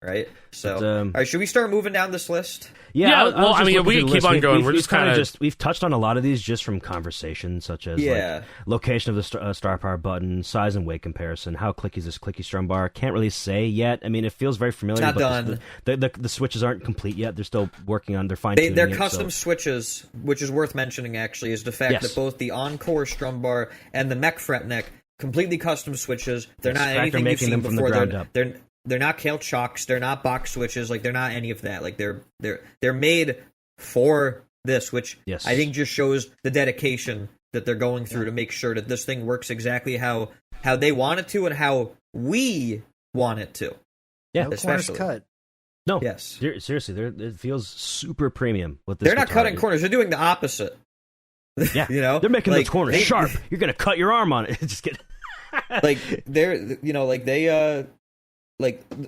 right? So, But, all right, should we start moving down this list? Yeah, well, I mean, we keep on going. We're just kind of we've touched on a lot of these just from conversation, such as like, location of the star power button, size and weight comparison, how clicky is this clicky strum bar. Can't really say yet. I mean, it feels very familiar. It's not done. The switches aren't complete yet. They're still working on. They're fine tuning. They're custom switches, which is worth mentioning. Actually, is the fact that both the Encore strum bar and the mech fret neck completely custom switches. They're not anything you've seen before. They're not Kale Chalks. They're not box switches. Like, they're not any of that. Like, they're made for this, which I think just shows the dedication that they're going through to make sure that this thing works exactly how they want it to and how we want it to. Yeah, no corners cut. No, yes, seriously, it feels super premium with this. They're not cutting corners. They're doing the opposite. Yeah, you know, they're making those corners sharp. You're gonna cut your arm on it. Just kidding. Like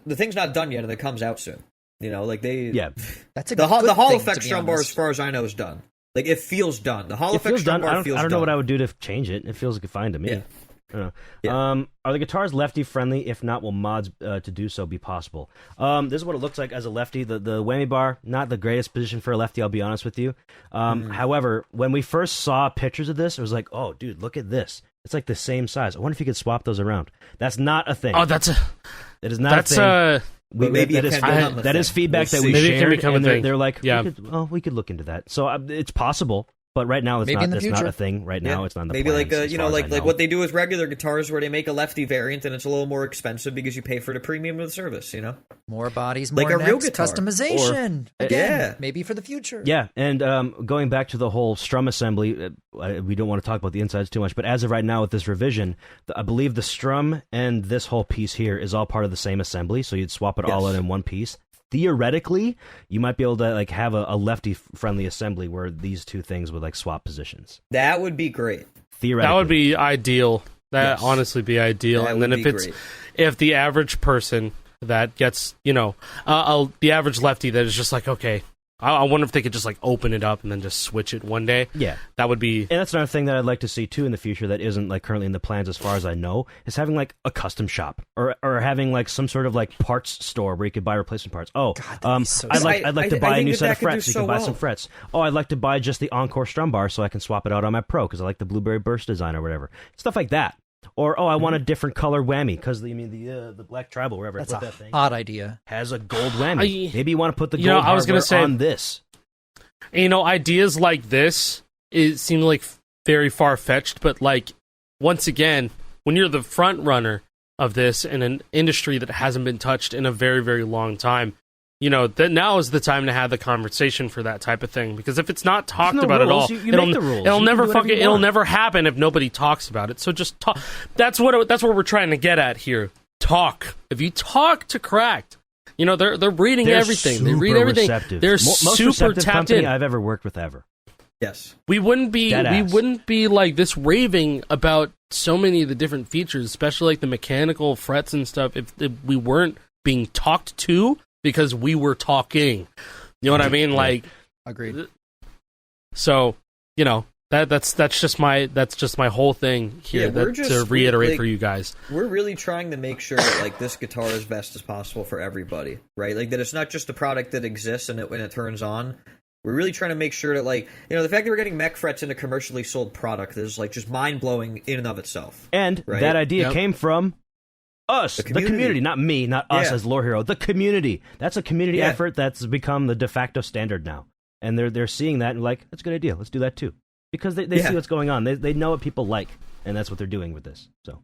the thing's not done yet, and it comes out soon. You know, like that's the Hall Effect strum bar, as far as I know, is done. Like, it feels done. The Hall Effect strum bar feels done. I don't know what I would do to change it. It feels fine to me. Yeah. I don't know. Are the guitars lefty friendly? If not, will mods to do so be possible? This is what it looks like as a lefty. The whammy bar, not the greatest position for a lefty, I'll be honest with you. However, when we first saw pictures of this, it was like, oh, dude, look at this. It's like the same size. I wonder if you could swap those around. That's not a thing. Oh, it is not a thing. That is feedback that we shared, and they're like, we could look into that. So it's possible. But right now, it's not a thing. Right now, it's not in the maybe plans, like what they do with regular guitars, where they make a lefty variant, and it's a little more expensive because you pay for the premium of the service. You know, more bodies, more necks, real guitar. Customization. Again, maybe for the future. Yeah, and going back to the whole strum assembly, we don't want to talk about the insides too much. But as of right now, with this revision, I believe the strum and this whole piece here is all part of the same assembly. So you'd swap it all in one piece. Theoretically, you might be able to like have a lefty-friendly assembly where these two things would like swap positions. That would be great. Theoretically, that would be ideal. That honestly be ideal. And then if the average person that gets, the average lefty that is just like, okay, I wonder if they could just like open it up and then just switch it one day. Yeah, that would be. And that's another thing that I'd like to see too in the future that isn't like currently in the plans, as far as I know, is having like a custom shop or having like some sort of like parts store where you could buy replacement parts. Oh, God, I'd like to buy a new set of frets. So you can buy some frets. Oh, I'd like to buy just the Encore strum bar so I can swap it out on my Pro because I like the Blueberry Burst design or whatever. Stuff like that. Or I want a different color whammy because the black tribal, wherever that's I put that thing, odd idea, has a gold whammy. Maybe you want to put the gold hardware on this. And, ideas like this seem like very far fetched, but like once again, when you're the front runner of this in an industry that hasn't been touched in a very, very long time, that now is the time to have the conversation for that type of thing. Because if it's not talked about at all, it'll never happen if nobody talks about it. So just talk. That's what we're trying to get at here. Talk. If you talk to Cracked, they're reading everything. They read everything. Receptive. They're most super tapped in. I've ever worked with ever. Yes. We wouldn't be like this raving about so many of the different features, especially like the mechanical frets and stuff, if we weren't being talked to because we were talking. You know what I mean? Like, agreed. So, that's just my whole thing here. To reiterate for you guys, we're really trying to make sure that like this guitar is best as possible for everybody, right? Like that it's not just a product that exists and when it turns on. We're really trying to make sure that like the fact that we're getting mech frets in a commercially sold product is like just mind blowing in and of itself. And that idea came from us, the community, not me, not us as Lore Hero. The community. That's a community effort that's become the de facto standard now, and they're seeing that and like that's a good idea. Let's do that too. Because they see what's going on. They know what people like, and that's what they're doing with this. So,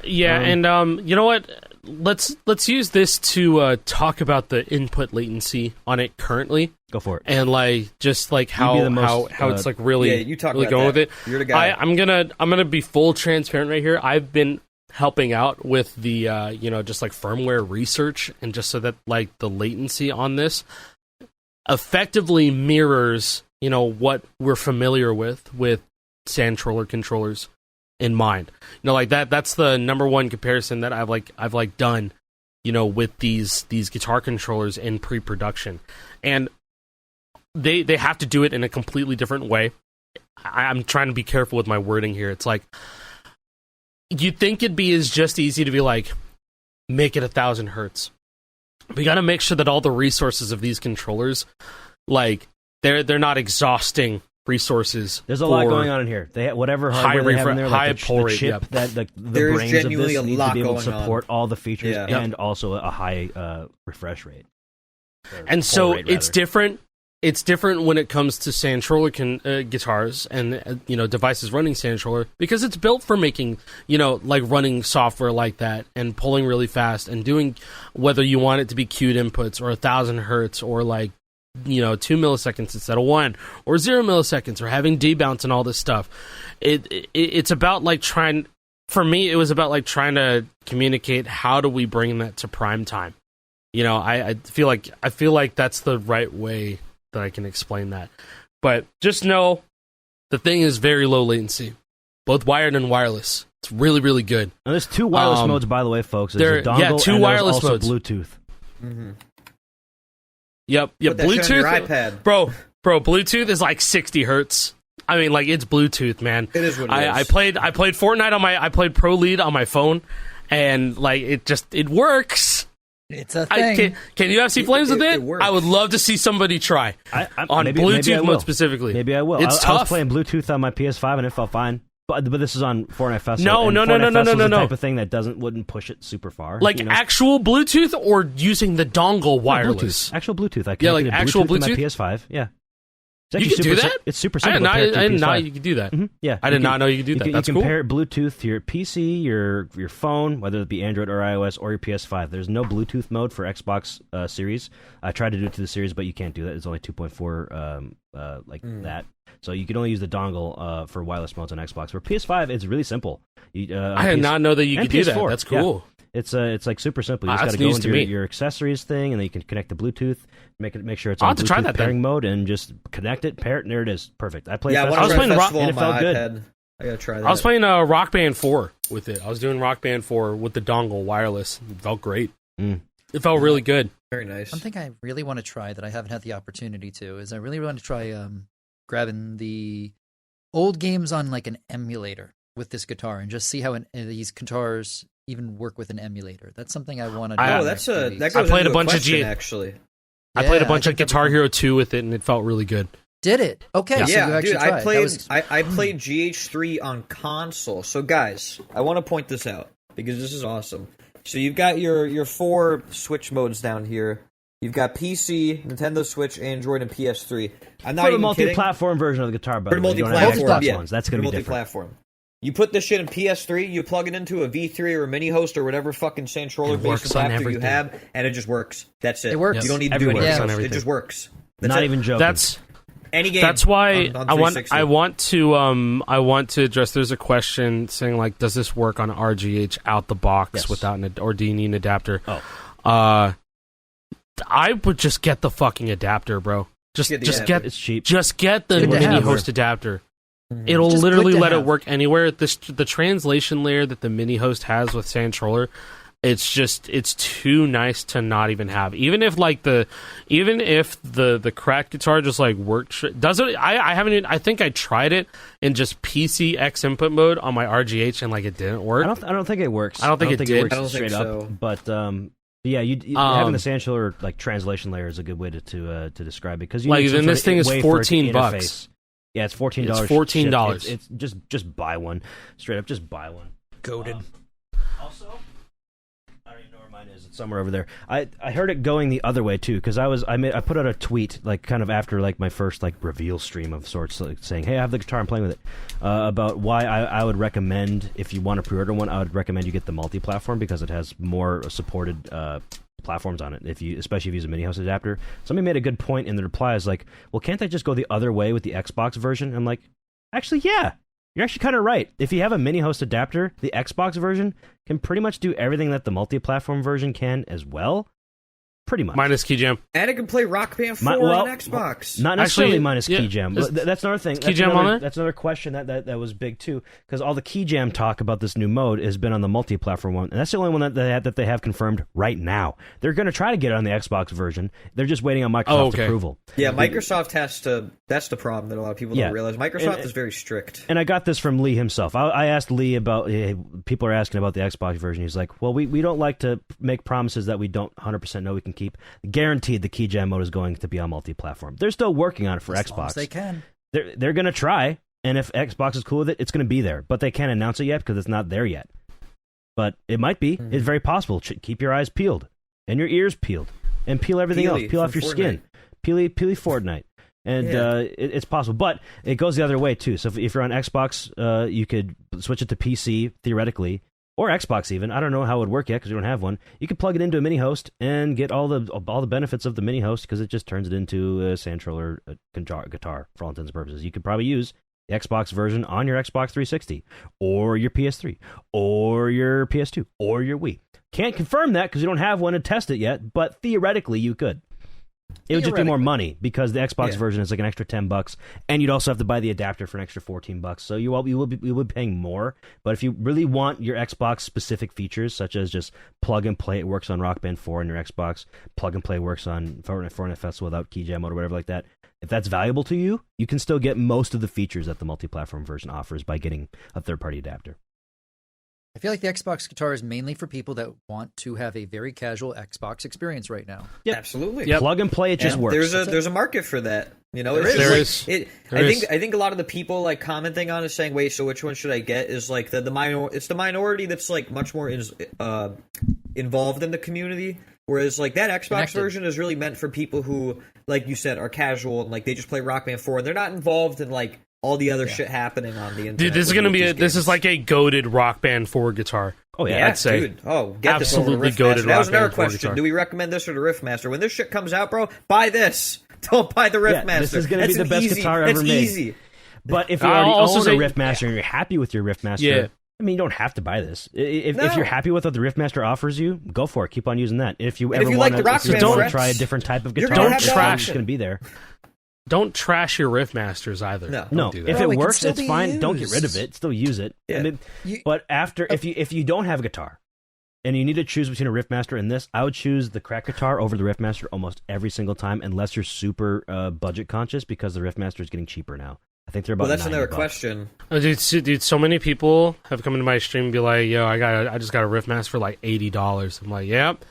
yeah, and you know what? Let's use this to talk about the input latency on it currently. Go for it. And like just like how it's like really you talk really about going that. with it. You're the guy. I'm gonna be full transparent right here. I've been helping out with the just like firmware research and just so that like the latency on this effectively mirrors what we're familiar with Sandtroller controllers in mind. Like that's the number one comparison that I've done, with these guitar controllers in pre-production. And they have to do it in a completely different way. I'm trying to be careful with my wording here. It's like you'd think it'd be just easy to be like, make it 1,000 hertz. we got to make sure that all the resources of these controllers, like they're not exhausting resources. There's a lot going on in here. They have whatever hardware they have in there, like the chip, that the brains of this need to be able to support all the features and also a high refresh rate. And so it's different. It's different when it comes to Sandtroller guitars and devices running Sandtroller, because it's built for making like running software like that and pulling really fast and doing, whether you want it to be queued inputs or 1,000 hertz or like 2 milliseconds instead of 1 or 0 milliseconds or having debounce and all this stuff. It's about like trying. For me, it was about like trying to communicate how do we bring that to prime time. I feel like that's the right way that I can explain that. But just know the thing is very low latency, both wired and wireless. It's really, really good. And there's 2 wireless modes, by the way, folks. There's a dongle 2 and wireless there's also modes. Bluetooth. Mm-hmm. Yep. Put that Bluetooth, shit on your iPad. bro. Bluetooth is like 60 hertz. I mean, like, it's Bluetooth, man. It is what it is. I played Fortnite I played Pro League on my phone, and like it works. It's a thing. Can UFC Flames with it? works. I would love to see somebody try on Bluetooth mode specifically. Maybe I will. It's I tough. was playing Bluetooth on my PS5 and it felt fine. But this is on Fortnite Festival. No. Fortnite Festival's the type of thing that wouldn't push it super far. Like actual Bluetooth or using the dongle wireless? Bluetooth. Actual Bluetooth. I like actual Bluetooth. Bluetooth? To my PS5. Yeah. You can do that? It's super I simple. didn't know you could do that. Mm-hmm. Yeah, I did not know you could do that. That's you cool. can pair Bluetooth to your PC, your phone, whether it be Android or iOS, or your PS5. There's no Bluetooth mode for Xbox Series. I tried to do it to the Series, but you can't do that. It's only 2.4 that. So you can only use the dongle for wireless modes on Xbox. For PS5, it's really simple. I did not know that you could do that. That's cool. Yeah. It's like super simple. You just got to go into your accessories thing, and then you can connect to Bluetooth. Make sure it's on Bluetooth pairing mode, and just connect it, pair it, and there it is. Perfect. I played. Yeah, I was playing Rock, and it felt good. I gotta try that. I was playing Rock Band 4 with it. I was doing Rock Band 4 with the dongle wireless. It felt great. It felt really good. Very nice. One thing I really want to try that I haven't had the opportunity to is I really want to try grabbing the old games on like an emulator with this guitar and just see how these guitars even work with an emulator. That's something I want to do. That goes I played into a bunch question, of actually. I played a bunch of Guitar Hero 2 with it, and it felt really good. Did it? Okay, Yeah, so you actually dude, tried. I played GH3 on console. So, guys, I want to point this out because this is awesome. So you've got your 4 Switch modes down here. You've got PC, Nintendo Switch, Android, and PS3. I'm not for the even multi-platform version of the guitar, by For the the way. You don't have multi-platform, Xbox ones. That's going to be different. multi-platform. You put this shit in PS3, you plug it into a V3 or a mini host or whatever fucking Sandtroller-based adapter you have, and it just works. That's it. It works. You don't need to do anything on else. It everything. just works. Not even joking. That's any game. That's why on I want 360. I want to address. There's a question saying like, does this work on RGH out the box without or do you need an adapter? I would just get the fucking adapter, bro. Just get it's cheap. Just get the mini host adapter. It'll Just literally good to let it have. work anywhere. The translation layer that the mini host has with Sandtroller, it's too nice to not even have. Even if the cracked guitar just like worked, does it? I haven't even, I think I tried it in just PC X input mode on my RGH and like it didn't work. I don't think it works. I don't think it did. works I don't think straight so. up. But yeah, having the Sandtroller like translation layer is a good way to describe it, because Like, then this thing is $14. Yeah, it's $14. It's $14. It's just buy one. Straight up, just buy one. Goated. Also, I don't even know where mine is. It's somewhere over there. I heard it going the other way too, because I put out a tweet like kind of after like my first like reveal stream of sorts, like, saying, hey, I have the guitar, I'm playing with it, about why I would recommend, if you want to pre-order one, I would recommend you get the multi-platform, because it has more supported platforms on it, especially if you use a mini host adapter. Somebody made a good point in the reply, is like, well, can't I just go the other way with the Xbox version? I'm like, actually, yeah, you're actually kind of right. If you have a mini host adapter, the Xbox version can pretty much do everything that the multi-platform version can as well. Pretty much. Minus Keyjam. And it can play Rock Band 4 on Xbox. Not necessarily Actually, minus yeah, Keyjam. That's another thing. Keyjam on there? That's another question that was big too, because all the Keyjam talk about this new mode has been on the multi-platform one, and that's the only one that they have confirmed right now. They're going to try to get it on the Xbox version. They're just waiting on Microsoft's approval. Yeah, Microsoft has to. That's the problem that a lot of people don't realize. Microsoft is very strict. And I got this from Lee himself. I asked Lee about, people are asking about the Xbox version. He's like, well, we don't like to make promises that we don't 100% know we can can keep. Guaranteed the key jam mode is going to be on multi-platform. They're still working on it for as Xbox. long as they can. They're going to try, and if Xbox is cool with it, it's going to be there. But they can't announce it yet because it's not there yet. But it might be. Mm-hmm. It's very possible. Keep your eyes peeled and your ears peeled and peel everything else. Peel off your skin. Peely Fortnite. And it's possible. But it goes the other way, too. So if you're on Xbox, you could switch it to PC, theoretically, or Xbox even. I don't know how it would work yet because we don't have one. You could plug it into a mini host and get all the benefits of the mini host because it just turns it into a Sandtroll or a guitar for all intents and purposes. You could probably use the Xbox version on your Xbox 360 or your PS3 or your PS2 or your Wii. Can't confirm that because you don't have one to test it yet, but theoretically you could. It would just be more money because the Xbox version is like an extra $10, and you'd also have to buy the adapter for an extra $14. So you will be paying more. But if you really want your Xbox specific features, such as just plug and play, it works on Rock Band 4 on your Xbox. Plug and play works on Fortnite Festival without key jam mode or whatever like that. If that's valuable to you, you can still get most of the features that the multi-platform version offers by getting a third-party adapter. I feel like the Xbox guitar is mainly for people that want to have a very casual Xbox experience right now. Yep. Absolutely. Yep. Plug and play, it just works. There's a market for that. You know, I think a lot of the people like commenting on it saying, "Wait, so which one should I get?" Is like it's the minority that's like much more involved in the community. Whereas like that Xbox version is really meant for people who, like you said, are casual and like they just play Rock Band 4 and they're not involved in like all the other shit happening on the internet. Dude, this is gonna be this is like a goated Rock Band 4 guitar. Oh yeah, I'd say. Dude. Oh, get absolutely this over the Riffmaster. That was another question. Guitar. Do we recommend this or the Riffmaster? When this shit comes out, bro, buy this. Don't buy the Riffmaster. Yeah, this is gonna be the best guitar ever made. Easy. But if you already own a Riffmaster and you're happy with your Riffmaster, I mean, you don't have to buy this. If you're happy with what the Riffmaster offers you, go for it. Keep on using that. If you ever want to try a different type of guitar, don't trash. It's going to be there. Don't trash your Riffmasters either. No. If it works, it's fine. Don't get rid of it. Still use it. Yeah. I mean, but if you don't have a guitar and you need to choose between a Riffmaster and this, I would choose the crack guitar over the Riffmaster almost every single time, unless you're super budget conscious, because the Riffmaster is getting cheaper now. I think they're about. Well, that's another $90. question. Oh, dude, so many people have come into my stream and be like, "Yo, I just got a Riffmaster for like $80." I'm like, "Yep."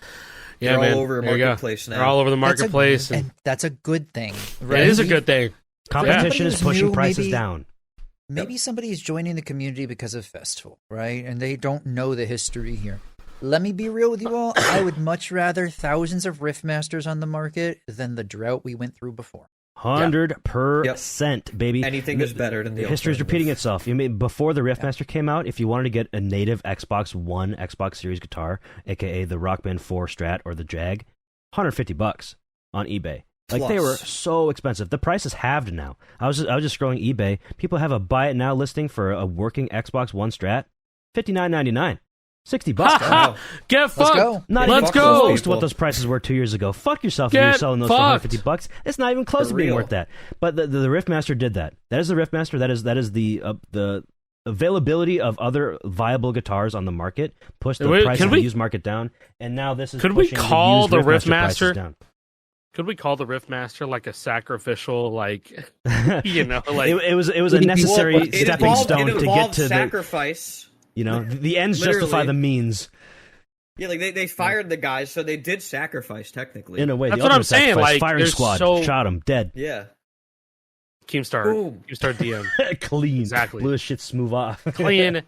Yeah, they're man. all over the marketplace now. They're all over the marketplace. And that's a good thing. Right? It is a good thing. Competition is pushing prices down. Maybe somebody is joining the community because of Festival, right? And they don't know the history here. Let me be real with you all. I would much rather thousands of Riffmasters on the market than the drought we went through before. 100%, baby. Anything is better than the history is repeating itself. You mean before the Riffmaster came out, if you wanted to get a native Xbox One, Xbox Series guitar, aka the Rock Band 4 Strat or the Jag, $150 on eBay. Like they were so expensive. The price is halved now. I was just scrolling eBay. People have a buy it now listing for a working Xbox One Strat, $59.99. $60. Wow. Get fucked. Let's go. Close to what those prices were 2 years ago. Fuck yourself if you're selling those for $150. It's not even close to being worth that. But the Riffmaster did that. That is the Riffmaster. That is the availability of other viable guitars on the market pushed the price of the used market down. And now this is pushing the used Riffmaster down. Could we call the Riffmaster like a sacrificial, like, you know, like it was a necessary stepping stone to get to sacrifice. You know, the ends justify the means. Yeah, like they fired the guys, so they did sacrifice technically. In a way, that's what I'm saying. Like, firing squad, shot him dead. Yeah. Keemstar DM. Clean, exactly. Blew his shit smooth off. Clean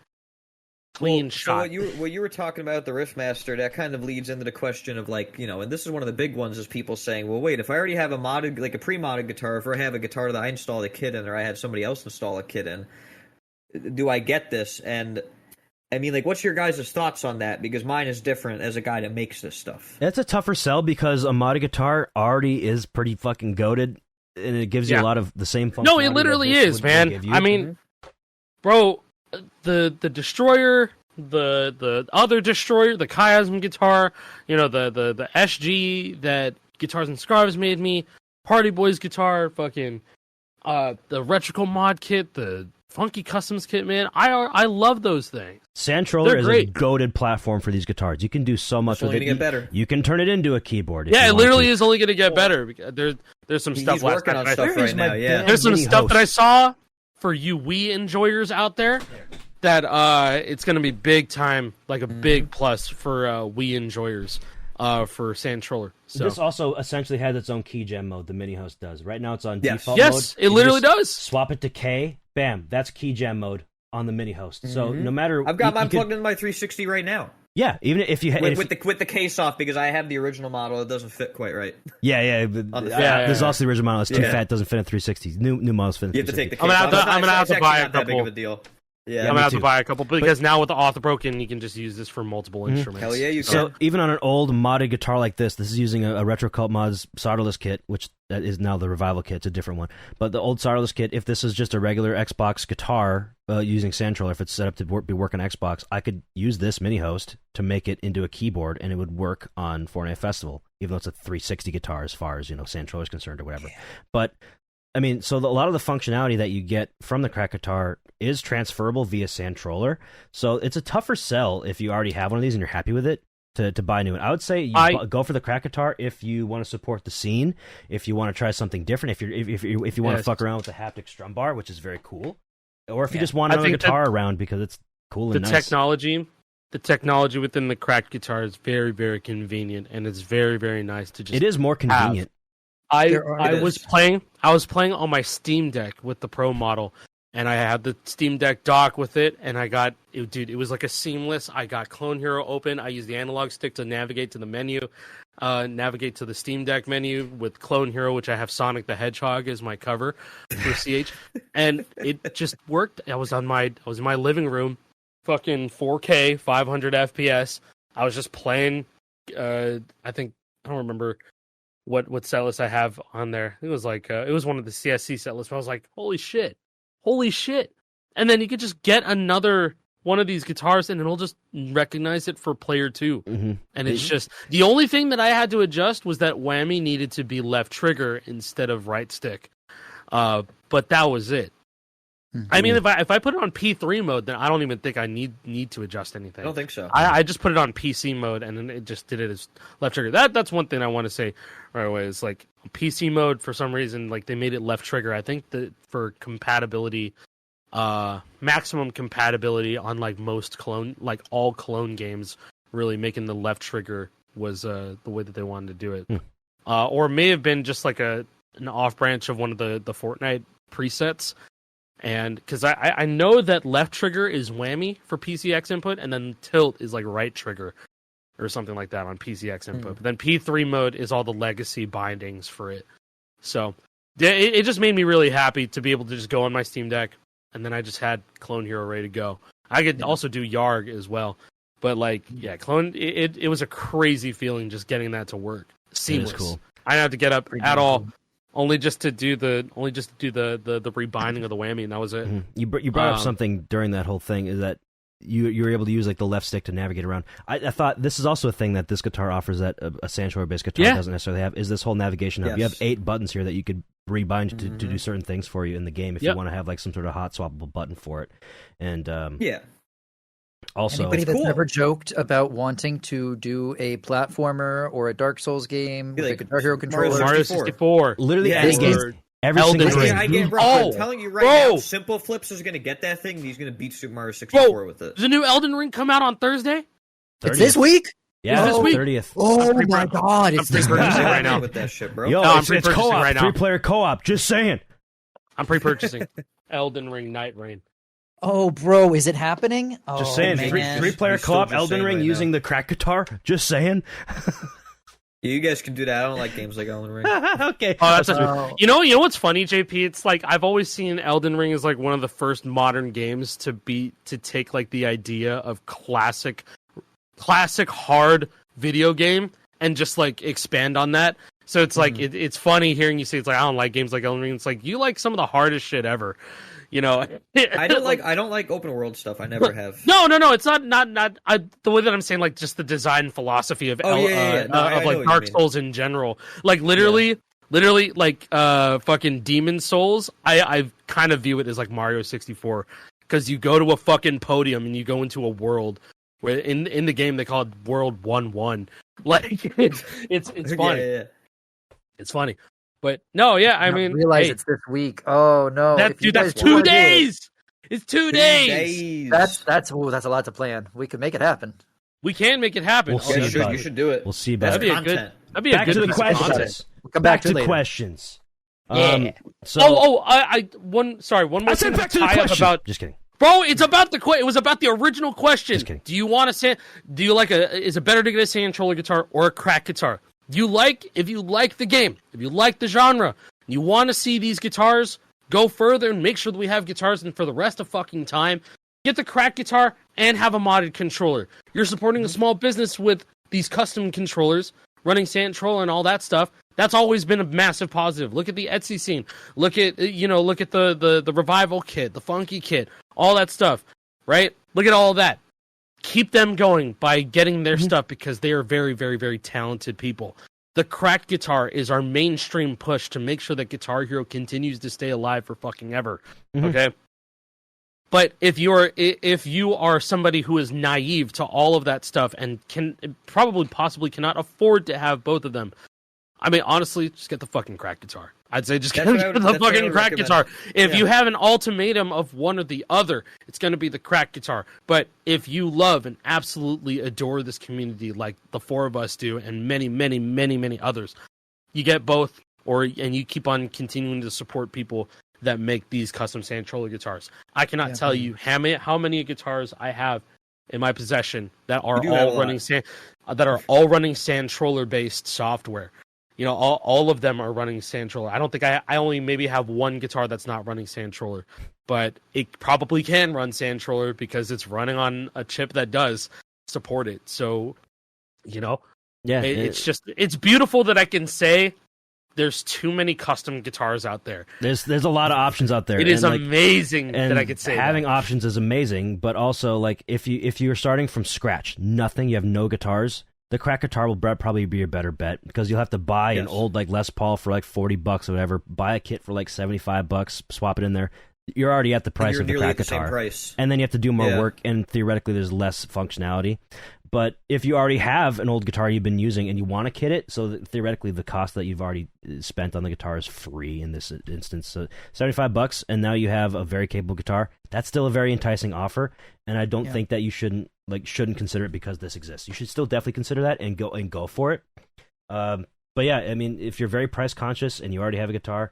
shot. So what you were talking about the Riffmaster, that kind of leads into the question of like, you know, and this is one of the big ones, is people saying, well, wait, if I already have a modded, like a pre-modded guitar, if I have a guitar that I installed a kit in, or I had somebody else install a kit in, do I get this? And I mean, like, what's your guys' thoughts on that? Because mine is different as a guy that makes this stuff. It's a tougher sell because a modded guitar already is pretty fucking goated, and it gives you a lot of the same functionality. No, it literally is, man. I mean, bro, the Destroyer, the other Destroyer, the Chiasm guitar, you know, the SG that Guitars and Scarves made me, Party Boys guitar, fucking the Retrical mod kit, the Funky Customs kit, man. I love those things. Sandtroller is a goated platform for these guitars. You can do so much with it. Get better. You can turn it into a keyboard. Yeah, it literally is only going to get better. There's some stuff last working on stuff right now. Yeah, there's some stuff that I saw for you Wii enjoyers out there that it's going to be big time, like a big plus for Wii enjoyers. for Sand Troller. So This also essentially has its own key gem mode. The mini host does. Right now, it's on default mode. Yes, it literally does. Swap it to K. Bam. That's key gem mode on the mini host. So no matter, I've got mine plugged into my 360 right now. Yeah, even if you with the case off because I have the original model, it doesn't fit quite right. There's also the original model. It's too fat. Doesn't fit in 360. New models fit in 360. You have to take the case off. I'm gonna have to buy a couple. That big of a deal. Yeah, I'm gonna have to buy a couple because now with the auth broken, you can just use this for multiple instruments. Hell yeah, you can. So even on an old modded guitar like this is using a Retro Cult Mods solderless kit, which is now the Revival kit. It's a different one. But the old solderless kit, if this is just a regular Xbox guitar using Sandtroller, if it's set up to be work on Xbox, I could use this mini host to make it into a keyboard, and it would work on Fortnite Festival, even though it's a 360 guitar as far as Sandtroller is concerned or whatever. Yeah. But I mean, so a lot of the functionality that you get from the cracked guitar is transferable via Sandtroller. So it's a tougher sell if you already have one of these and you're happy with it to buy a new one. I would say go for the cracked guitar if you want to support the scene, if you want to try something different, if you want to fuck around with the haptic strum bar, which is very cool, or if you just want another guitar around because it's cool and nice. The technology within the cracked guitar is very, very convenient, and it's very, very nice to just. It is more convenient. I was playing on my Steam Deck with the Pro model, and I had the Steam Deck dock with it, and it was like a seamless. I got Clone Hero open. I used the analog stick to navigate to the menu, navigate to the Steam Deck menu with Clone Hero, which I have Sonic the Hedgehog as my cover for CH, and it just worked. I was in my living room, fucking 4K, 500 FPS. I was just playing. I don't remember what set list I have on there. It was like it was one of the CSC set lists. I was like, holy shit. And then you could just get another one of these guitars and it'll just recognize it for player 2. Mm-hmm. And it's just the only thing that I had to adjust was that whammy needed to be left trigger instead of right stick. But that was it. Mm-hmm. I mean, if I put it on P3 mode, then I don't even think I need to adjust anything. I don't think so. I just put it on PC mode, and then it just did it as left trigger. That's one thing I want to say right away. Is like PC mode for some reason, like they made it left trigger. I think that for compatibility, maximum compatibility on like most clone, like all clone games, really making the left trigger was the way that they wanted to do it. Or it may have been just like an off branch of one of the Fortnite presets. And because I know that left trigger is whammy for PCX input, and then tilt is like right trigger or something like that on PCX input. But then P3 mode is all the legacy bindings for it. So it just made me really happy to be able to just go on my Steam Deck, and then I just had Clone Hero ready to go. I could also do Yarg as well. But like, yeah, Clone, it was a crazy feeling just getting that to work. Seamless. It is cool. I didn't have to get up at all. Only just to do the rebinding of the whammy, and that was it. Mm-hmm. You brought up something during that whole thing, is that you were able to use like the left stick to navigate around. I thought this is also a thing that this guitar offers that a Sandtroller based guitar doesn't necessarily have, is this whole navigation hub. Yes. You have 8 buttons here that you could rebind to do certain things for you in the game if you want to have like some sort of hot swappable button for it. And also, anybody that's ever joked about wanting to do a platformer or a Dark Souls game with a Guitar Hero controller, Mario 64, literally any game, every single game. I'm telling you right now, Simple Flips is going to get that thing. And he's going to beat Super Mario 64 with it. Does the new Elden Ring come out on Thursday? 30th. It's this week. Yeah, this week. 30th. Oh my god, it's this week right now with that shit, bro. Yo, I'm it's co-op, right now. 3-player co-op. Just saying. I'm pre-purchasing Elden Ring Night Rain. Oh, bro, is it happening? Just saying, 3-player co-op Elden Ring using the crack guitar. Just saying. You guys can do that. I don't like games like Elden Ring. Okay. Oh, you know what's funny, JP? It's like I've always seen Elden Ring as like one of the first modern games to take like the idea of classic hard video game and just like expand on that. So it's like it's funny hearing you say it's like I don't like games like Elden Ring. It's like you like some of the hardest shit ever. You know, I don't like open world stuff. I never have. No. It's not the way that I'm saying, like just the design philosophy of like Dark Souls in general. Like literally, like fucking Demon Souls. I kind of view it as like Mario 64 because you go to a fucking podium and you go into a world where in the game they call it World 1-1. Like it's funny. Yeah. It's funny. But no, yeah, I mean, realize it's this week. Oh no, that's 2 days. It's 2 days. That's a lot to plan. We could make it happen. We can make it happen. We'll see you should do it. We'll see about That's it. content. That'd be Back a to good the piece of content. questions. We'll come Back to it to later. questions. Yeah. So One more I thing said back to the tie up question. about. Just kidding. Bro, it's about the it was about the original question. Just kidding. Do you want to do you like is it better to get a sand troller guitar or a crack guitar? If you like the game, if you like the genre, you want to see these guitars go further and make sure that we have guitars and for the rest of fucking time, get the crack guitar and have a modded controller. You're supporting a small business with these custom controllers, running sand troller and all that stuff. That's always been a massive positive. Look at the Etsy scene. Look at the revival kit, the funky kit, all that stuff, right? Look at all of that. Keep them going by getting their stuff because they are very, very, very talented people. The cracked guitar is our mainstream push to make sure that Guitar Hero continues to stay alive for fucking ever. Okay? But if you are somebody who is naive to all of that stuff and possibly cannot afford to have both of them, I mean, honestly, just get the fucking crack guitar. I'd say just get the fucking crack guitar. If you have an ultimatum of one or the other, it's going to be the crack guitar. But if you love and absolutely adore this community like the four of us do and many, many, many, many others, you get both and you keep on continuing to support people that make these custom sand troller guitars. I cannot tell you how many guitars I have in my possession that are all running sand troller based software. You know, all of them are running sand troller. I don't think I only maybe have one guitar that's not running sand troller, but it probably can run sand troller because it's running on a chip that does support it. So, you know, it's beautiful that I can say there's too many custom guitars out there. There's a lot of options out there. It is amazing that I could say having options is amazing, but also like if you're starting from scratch, nothing, you have no guitars. The crack guitar will probably be a better bet because you'll have to buy an old like Les Paul for like $40 or whatever, buy a kit for like $75, swap it in there. You're already at the price of the crack guitar, and then you have to do more work, and theoretically there's less functionality. But if you already have an old guitar you've been using and you want to kit it, so that theoretically the cost that you've already spent on the guitar is free in this instance. So $75, and now you have a very capable guitar. That's still a very enticing offer, and I don't think that you shouldn't consider it because this exists. You should still definitely consider that and go for it. But yeah, I mean, if you're very price conscious and you already have a guitar,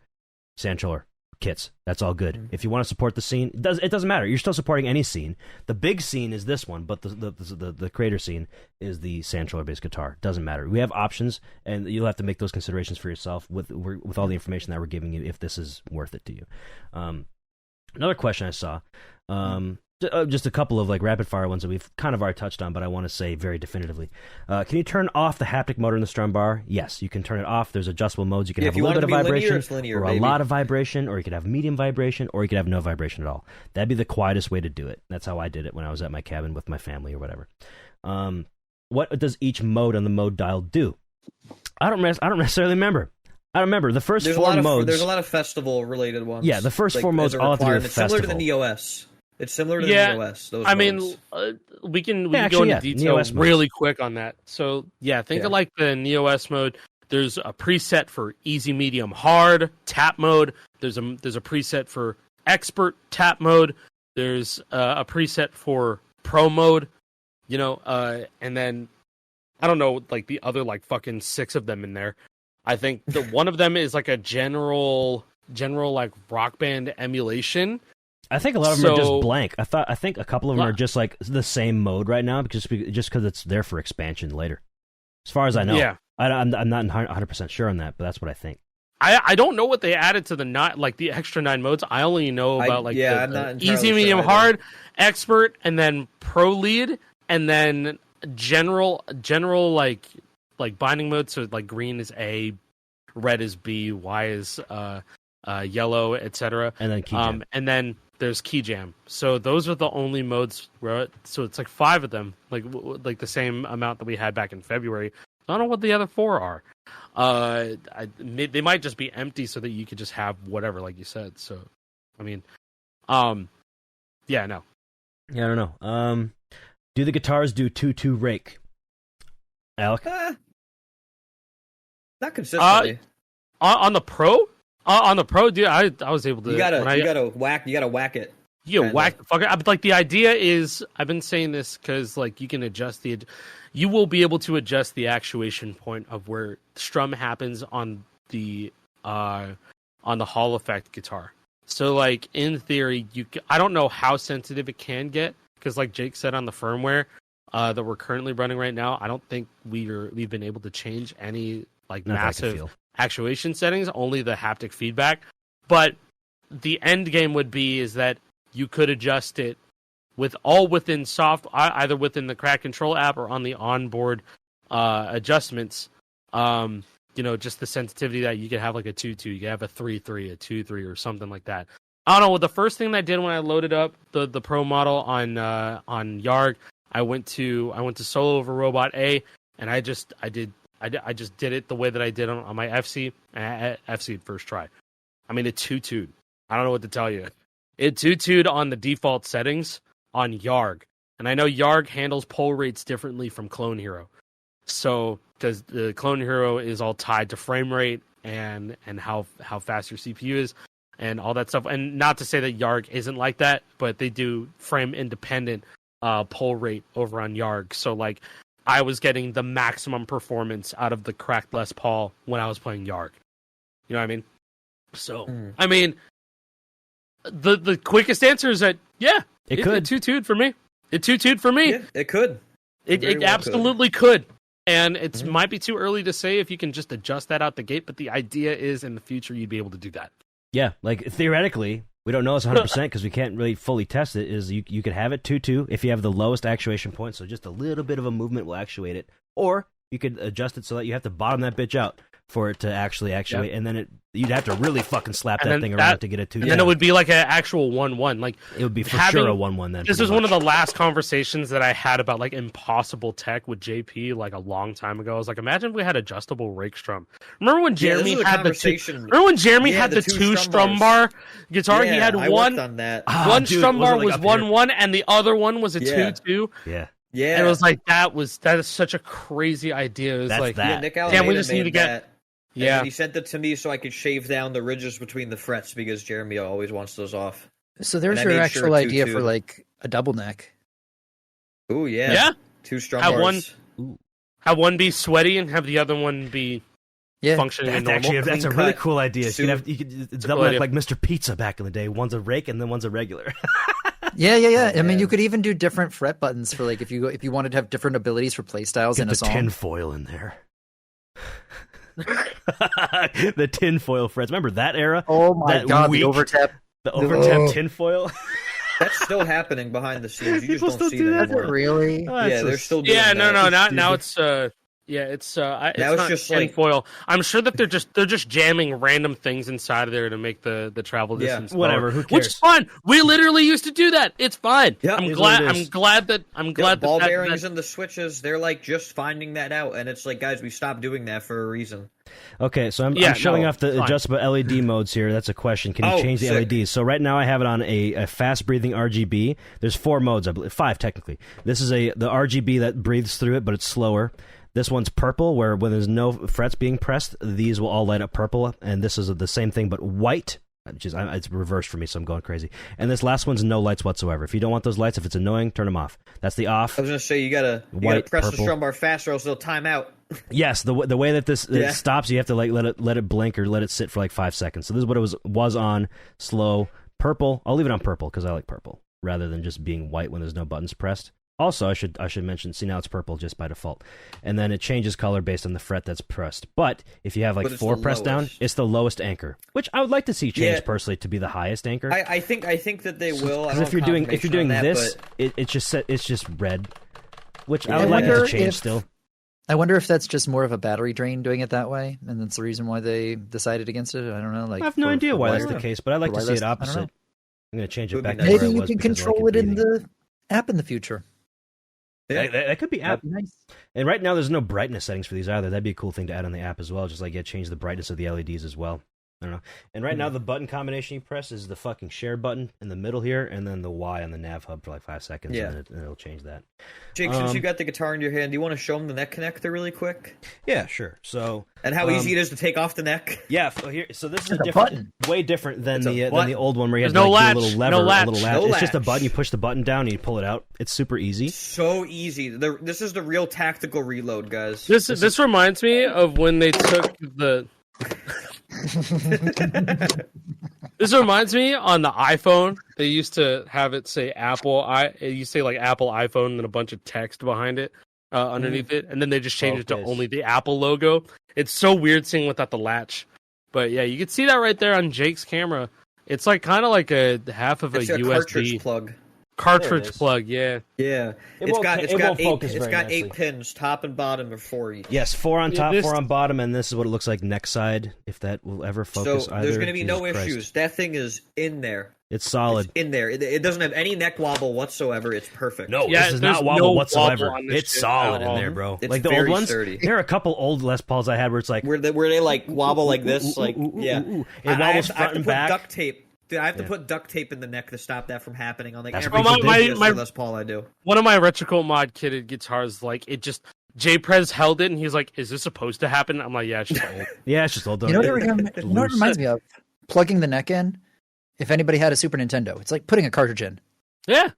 sand troller kits, that's all good. If you want to support the scene, it doesn't matter. You're still supporting any scene. The big scene is this one, but the creator scene is the sand troller based guitar. Doesn't matter. We have options, and you'll have to make those considerations for yourself with all the information that we're giving you if this is worth it to you. Another question I saw, just a couple of like rapid fire ones that we've kind of already touched on, but I want to say very definitively. Can you turn off the haptic motor in the strum bar? Yes, you can turn it off. There's adjustable modes. You can have a little bit of vibration, or a lot of vibration, or you could have medium vibration, or you could have no vibration at all. That'd be the quietest way to do it. That's how I did it when I was at my cabin with my family or whatever. What does each mode on the mode dial do? I don't necessarily remember. I don't remember. The first four modes... There's a lot of festival-related ones. Yeah, the first four modes all have to do with festival. Similar to the NEOS. It's similar to the NEOS. Those modes. We can go into detail really quick on that. So, think of like the NEOS mode. There's a preset for easy, medium, hard, tap mode. There's a preset for expert tap mode. There's a preset for pro mode, and then I don't know, like the other like fucking 6 of them in there. I think one of them is like a general like rock band emulation. I think a lot of them are just blank. I think a couple of them are just like the same mode right now, just because it's there for expansion later. As far as I know, I'm not 100% sure on that, but that's what I think. I don't know what they added to the extra 9 modes. I only know about the easy, medium, hard, expert, and then pro lead, and then general like binding mode. So like green is A, red is B, Y is yellow, etc. And then key jam. And then there's key jam. So those are the only modes so it's like 5 of them, like the same amount that we had back in February. I don't know what the other 4 are. They might just be empty so that you could just have whatever, like you said. So, I mean, no. Yeah, I don't know. Do the guitars do 2-2 rake? Alec? Not consistently. On the pro? On the pro, dude, I was able to. You gotta whack it. whack the fucker. Like the idea is, I've been saying this because like you can adjust you will be able to adjust the actuation point of where strum happens on the Hall effect guitar. So like in theory, I don't know how sensitive it can get because like Jake said on the firmware that we're currently running right now, I don't think we've been able to change any like massive actuation settings, only the haptic feedback. But the end game would be is that you could adjust it within either within the Crack Control app or on the onboard adjustments. Just the sensitivity that you could have like a 2.2, you could have a 3.3, a 2.3, or something like that. I don't know. The first thing that I did when I loaded up the Pro model on Yarg, I went to Solo over Robot A, and I just did it the way that I did on my FC, and I FC'd first try. I mean, it 2.2'd. I don't know what to tell you. It 2.2'd on the default settings on Yarg, and I know Yarg handles pull rates differently from Clone Hero. So, because the Clone Hero is all tied to frame rate and how fast your CPU is and all that stuff. And not to say that Yarg isn't like that, but they do frame independent pull rate over on Yarg. So, like, I was getting the maximum performance out of the cracked Les Paul when I was playing Yarg. You know what I mean? So, I mean, the quickest answer is that, yeah, it could. It 2.2'd for me. It 2.2'd for me. Yeah, it could. It absolutely could. And it might be too early to say if you can just adjust that out the gate, but the idea is in the future you'd be able to do that. Yeah, like theoretically, we don't know it's 100% because we can't really fully test it, is you could have it 2.2 if you have the lowest actuation point, so just a little bit of a movement will actuate it. Or you could adjust it so that you have to bottom that bitch out for it to actually actuate, and then you'd have to really fucking slap that thing around to get it 2.2. And then it would be like an actual 1.1. Like, it would be for sure a 1.1 then. This was one of the last conversations that I had about like impossible tech with JP like a long time ago. I was like, imagine if we had adjustable rake strum. Remember when Jeremy had the two strum bar guitar? Yeah, he had one on that. One strum bar was 1.1 and the other one was a 2.2. Yeah. Yeah. And it was like that is such a crazy idea. It was like Nick damn, we just need to get that. And he sent it to me so I could shave down the ridges between the frets because Jeremy always wants those off. So there's your actual idea for like a double neck. Ooh, yeah. Yeah. 2 strum bars. Have one be sweaty and have the other one be functioning normal. Actually, that's a really cool idea. You could double neck like Mr. Pizza back in the day. One's a rake and then one's a regular. Yeah. I mean, you could even do different fret buttons for like if you wanted to have different abilities for play styles in a song. Get the tin foil in there. The tin foil frets. Remember that era? Oh my god, the overtap tin foil. That's still happening behind the scenes. You just don't see that anymore. Really? Yeah, they're still doing that. No. Now it's it's not just tin like foil. I'm sure that they're just jamming random things inside of there to make the travel distance. Whatever. Who cares? Which is fine. We literally used to do that. It's fine. Yeah, I'm glad that ball bearings and the switches. They're like just finding that out, and it's like, guys, we stopped doing that for a reason. Okay, so I'm showing off the adjustable LED modes here. That's a question. Can you change the LEDs? So right now I have it on a fast-breathing RGB. There's 4 modes, I believe. 5, technically. This is the RGB that breathes through it, but it's slower. This one's purple, where when there's no frets being pressed, these will all light up purple. And this is the same thing, but white. It's reversed for me, so I'm going crazy. And this last one's no lights whatsoever. If you don't want those lights, if it's annoying, turn them off. That's the off. I was going to say, you gotta press the strum bar faster, or else they'll time out. Yes, the way that this stops, you have to like let it blink or let it sit for like 5 seconds. So this is what it was on slow purple. I'll leave it on purple because I like purple rather than just being white when there's no buttons pressed. Also, I should mention, see now it's purple just by default, and then it changes color based on the fret that's pressed. But if you have like 4 pressed down, it's the lowest anchor, which I would like to see change personally to be the highest anchor. I think that they will. Because if you're doing this, it's just red, which I would like it to change still. I wonder if that's just more of a battery drain doing it that way, and that's the reason why they decided against it. I don't know. Like, I have no idea why that's the case, but I'd like to see it opposite. I'm going to change it back. Maybe you can control it in the app in the future. Yeah. That could be app. Nice. And right now, there's no brightness settings for these either. That'd be a cool thing to add on the app as well. Just like change the brightness of the LEDs as well. I don't know. And right now, the button combination you press is the fucking share button in the middle here, and then the Y on the nav hub for like 5 seconds, and it'll change that. Jake, since you got the guitar in your hand, do you want to show them the neck connector really quick? Yeah, sure. So and how easy it is to take off the neck. Yeah. So this is way different than the old one where you have no to latch, do a little lever, no latch. a little latch. It's just a button. You push the button down, and you pull it out. It's super easy. So easy. This is the real tactical reload, guys. This reminds me of when they took the. This reminds me on the iPhone. They used to have it say Apple. It used to say like Apple iPhone and a bunch of text behind it, underneath it, and then they just changed it to only the Apple logo. It's so weird seeing without the latch, but yeah, you can see that right there on Jake's camera. It's like kind of like a half of a USB cartridge plug. Cartridge plug, yeah. It's got 8 pins, top and bottom, or 4 each. Yes, 4 on top, 4 on bottom, and this is what it looks like neck side. If that will ever focus, so there's going to be no issues. That thing is in there. It's solid. It's in there. It doesn't have any neck wobble whatsoever. It's perfect. No, this is not wobble whatsoever. It's solid in there, bro. It's like the very old ones. sturdy. There are a couple old Les Pauls I had where it's like where they like wobble like this, like it wobbles front and back. Duct tape. Dude, I have to put duct tape in the neck to stop that from happening on like That's every my Les Paul I do. One of my Retrocoat mod kitted guitars, like it just J-Prez held it and he's like, "Is this supposed to happen?" I'm like, "Yeah, it's just old." Yeah, it's just old. You know what it reminds me of? Plugging the neck in. If anybody had a Super Nintendo, it's like putting a cartridge in. Yeah,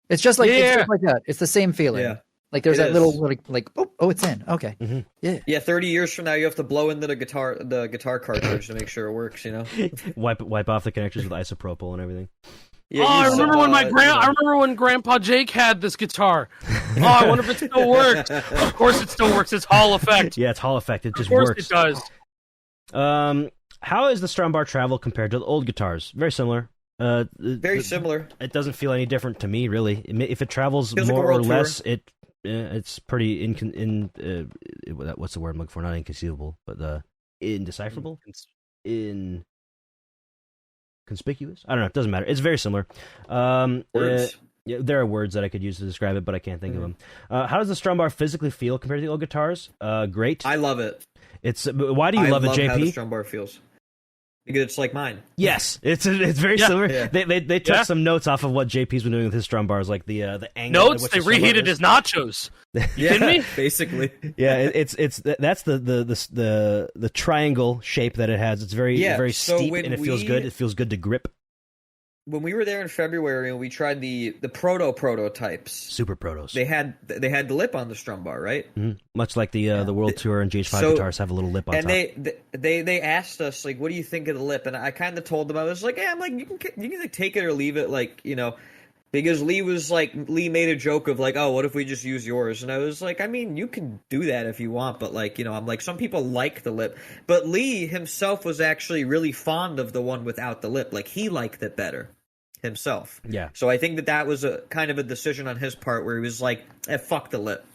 it's just like that. It's the same feeling. Yeah. Like there's that little like it's in. Okay. Mm-hmm. Yeah. 30 years from now, you have to blow into the guitar cartridge to make sure it works. You know, wipe off the connectors with isopropyl and everything. Yeah, I remember when Grandpa Jake had this guitar. I wonder if it still works. Of course, it still works. It's Hall effect. Yeah, it's Hall effect. It just works. Of course it does. How is the Strumbar Travel compared to the old guitars? Very similar. Very similar. It doesn't feel any different to me, really. If it travels Feels more like or less, it's pretty what's the word I'm looking for? Not inconceivable, but indecipherable. Conspicuous. I don't know. It doesn't matter. It's very similar. Words. Yeah, there are words that I could use to describe it, but I can't think of them. How does the Strumbar physically feel compared to the old guitars? Great. I love it. Why do you love it, JP? How the Strumbar feels. Because it's like mine. Yes, it's very similar. Yeah. They took some notes off of what JP's been doing with his Strumbars, like the angle. Notes. They reheated his nachos. You kidding me? Basically. Yeah, that's the triangle shape that it has. It's very steep and it feels good. It feels good to grip. When we were there in February and we tried the prototypes, super protos, they had the lip on the Strumbar, right? Mm-hmm. Much like the World Tour and GH5 guitars have a little lip on top. And they asked us like, what do you think of the lip? And I kind of told them, I was like, yeah, I'm like, you can like, take it or leave it, like, you know, because Lee made a joke of like, oh, what if we just use yours? And I was like, I mean, you can do that if you want, but like, you know, I'm like, some people like the lip, but Lee himself was actually really fond of the one without the lip. Like he liked it better himself. Yeah. So I think that was a kind of a decision on his part where he was like, fuck the lip.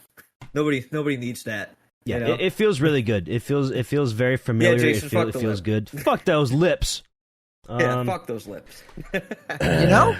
Nobody needs that. Yeah, you know? it feels really good. It feels very familiar. Yeah, Jason, it feels good. Fuck those lips. Yeah, fuck those lips. You know?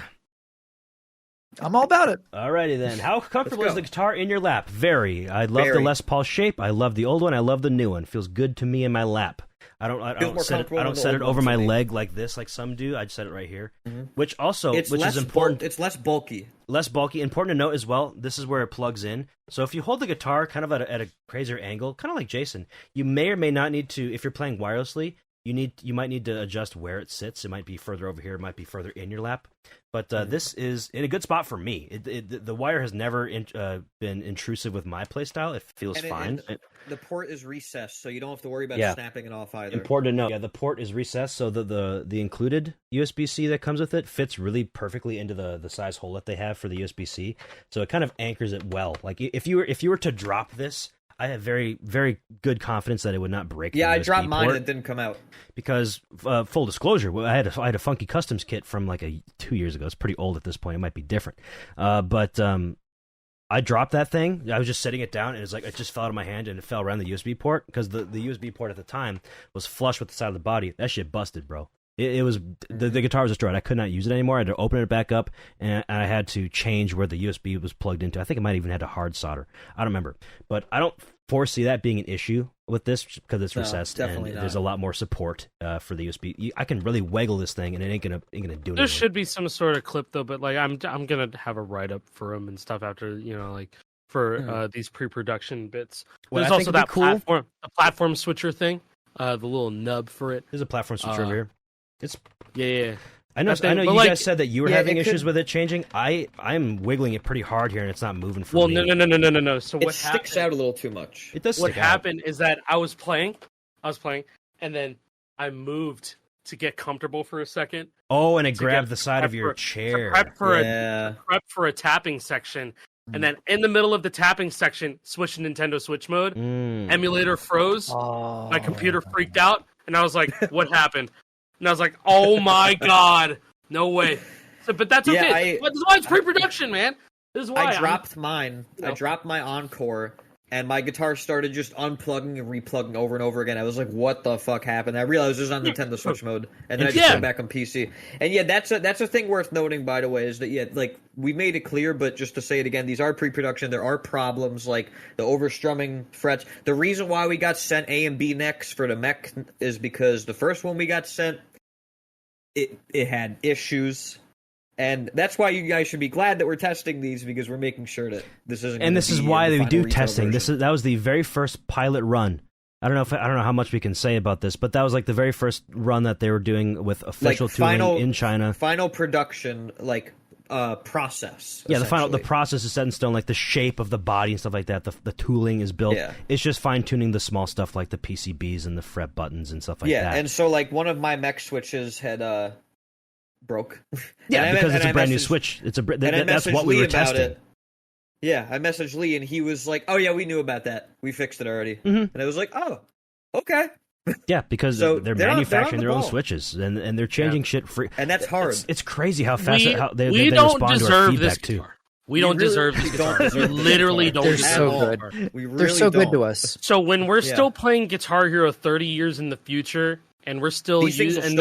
I'm all about it. Alrighty then. How comfortable is the guitar in your lap? Very. I love the Les Paul shape. I love the old one. I love the new one. Feels good to me in my lap. I don't set it over my leg like this, like some do. I just set it right here, which is important. It's less bulky. Less bulky. Important to note as well. This is where it plugs in. So if you hold the guitar kind of at a crazier angle, kind of like Jason, you may or may not need to. If you're playing wirelessly, you might need to adjust where it sits. It might be further over here. It might be further in your lap. But this is in a good spot for me. The wire has never been intrusive with my playstyle. It feels fine. The port is recessed, so you don't have to worry about snapping it off either. Important to know. Yeah, the port is recessed, so the included USB-C that comes with it fits really perfectly into the size hole that they have for the USB-C. So it kind of anchors it well. Like if you were to drop this, I have very, very good confidence that it would not break. Yeah, the I USB dropped mine port and it didn't come out. because full disclosure, I had a Funky Customs kit from like 2 years ago. It's pretty old at this point. It might be different, but I dropped that thing. I was just setting it down, and it just fell out of my hand, and it fell around the USB port because the USB port at the time was flush with the side of the body. That shit busted, bro. It was the guitar was destroyed. I could not use it anymore. I had to open it back up, and I had to change where the USB was plugged into. I think I might even had to hard solder. I don't remember, but I don't foresee that being an issue with this because it's recessed and definitely not. There's a lot more support for the USB. I can really waggle this thing and it ain't gonna do anything. There should be some sort of clip though, but like I'm gonna have a write up for them and stuff after like for these pre-production bits. There's also that platform switcher thing, the little nub for it. There's a platform switcher over here. It's yeah. I know you guys said that you were having issues with it changing. I'm wiggling it pretty hard here and it's not moving for me. No. So what sticks out a little too much. It does. What happened is that I was playing, and then I moved to get comfortable for a second. Oh, and it grabbed the side of your chair. Prep for a tapping section. And then in the middle of the tapping section, switch to Nintendo Switch mode. Emulator froze. My computer freaked out, and I was like, "What happened?" And I was like, "Oh my god, no way!" So, but that's okay. This is why it's pre-production, man. This is why I dropped mine. I dropped my Encore, and my guitar started just unplugging and replugging over and over again. I was like, "What the fuck happened?" I realized it was on Nintendo Switch mode, and then I just came back on PC. And that's a thing worth noting, by the way, is that like we made it clear, but just to say it again, these are pre-production. There are problems like the overstrumming frets. The reason why we got sent A and B necks for the mech is because the first one we got sent, it had issues. And that's why you guys should be glad that we're testing these, because we're making sure that this isn't. And this is why we do testing. That was the very first pilot run. I don't know how much we can say about this, but that was like the very first run that they were doing with official tooling in China. Final production process. Yeah, the process is set in stone, like the shape of the body and stuff like that. The tooling is built. Yeah. It's just fine tuning the small stuff like the PCBs and the fret buttons and stuff like that. Yeah, and so like one of my mech switches had broke. Yeah, because it's a brand new Switch. That's what we were testing. Yeah, I messaged Lee and he was like, "Oh yeah, we knew about that. We fixed it already." And I was like, "Oh, okay." Yeah, because they're manufacturing their own Switches and they're changing shit free. And that's hard. It's crazy how fast they don't respond deserve to our feedback this too. We don't deserve this guitar. We literally don't. They're deserve so it. good. We really They're so don't. good to us. So when we're still playing Guitar Hero 30 years in the future, and we're still using, and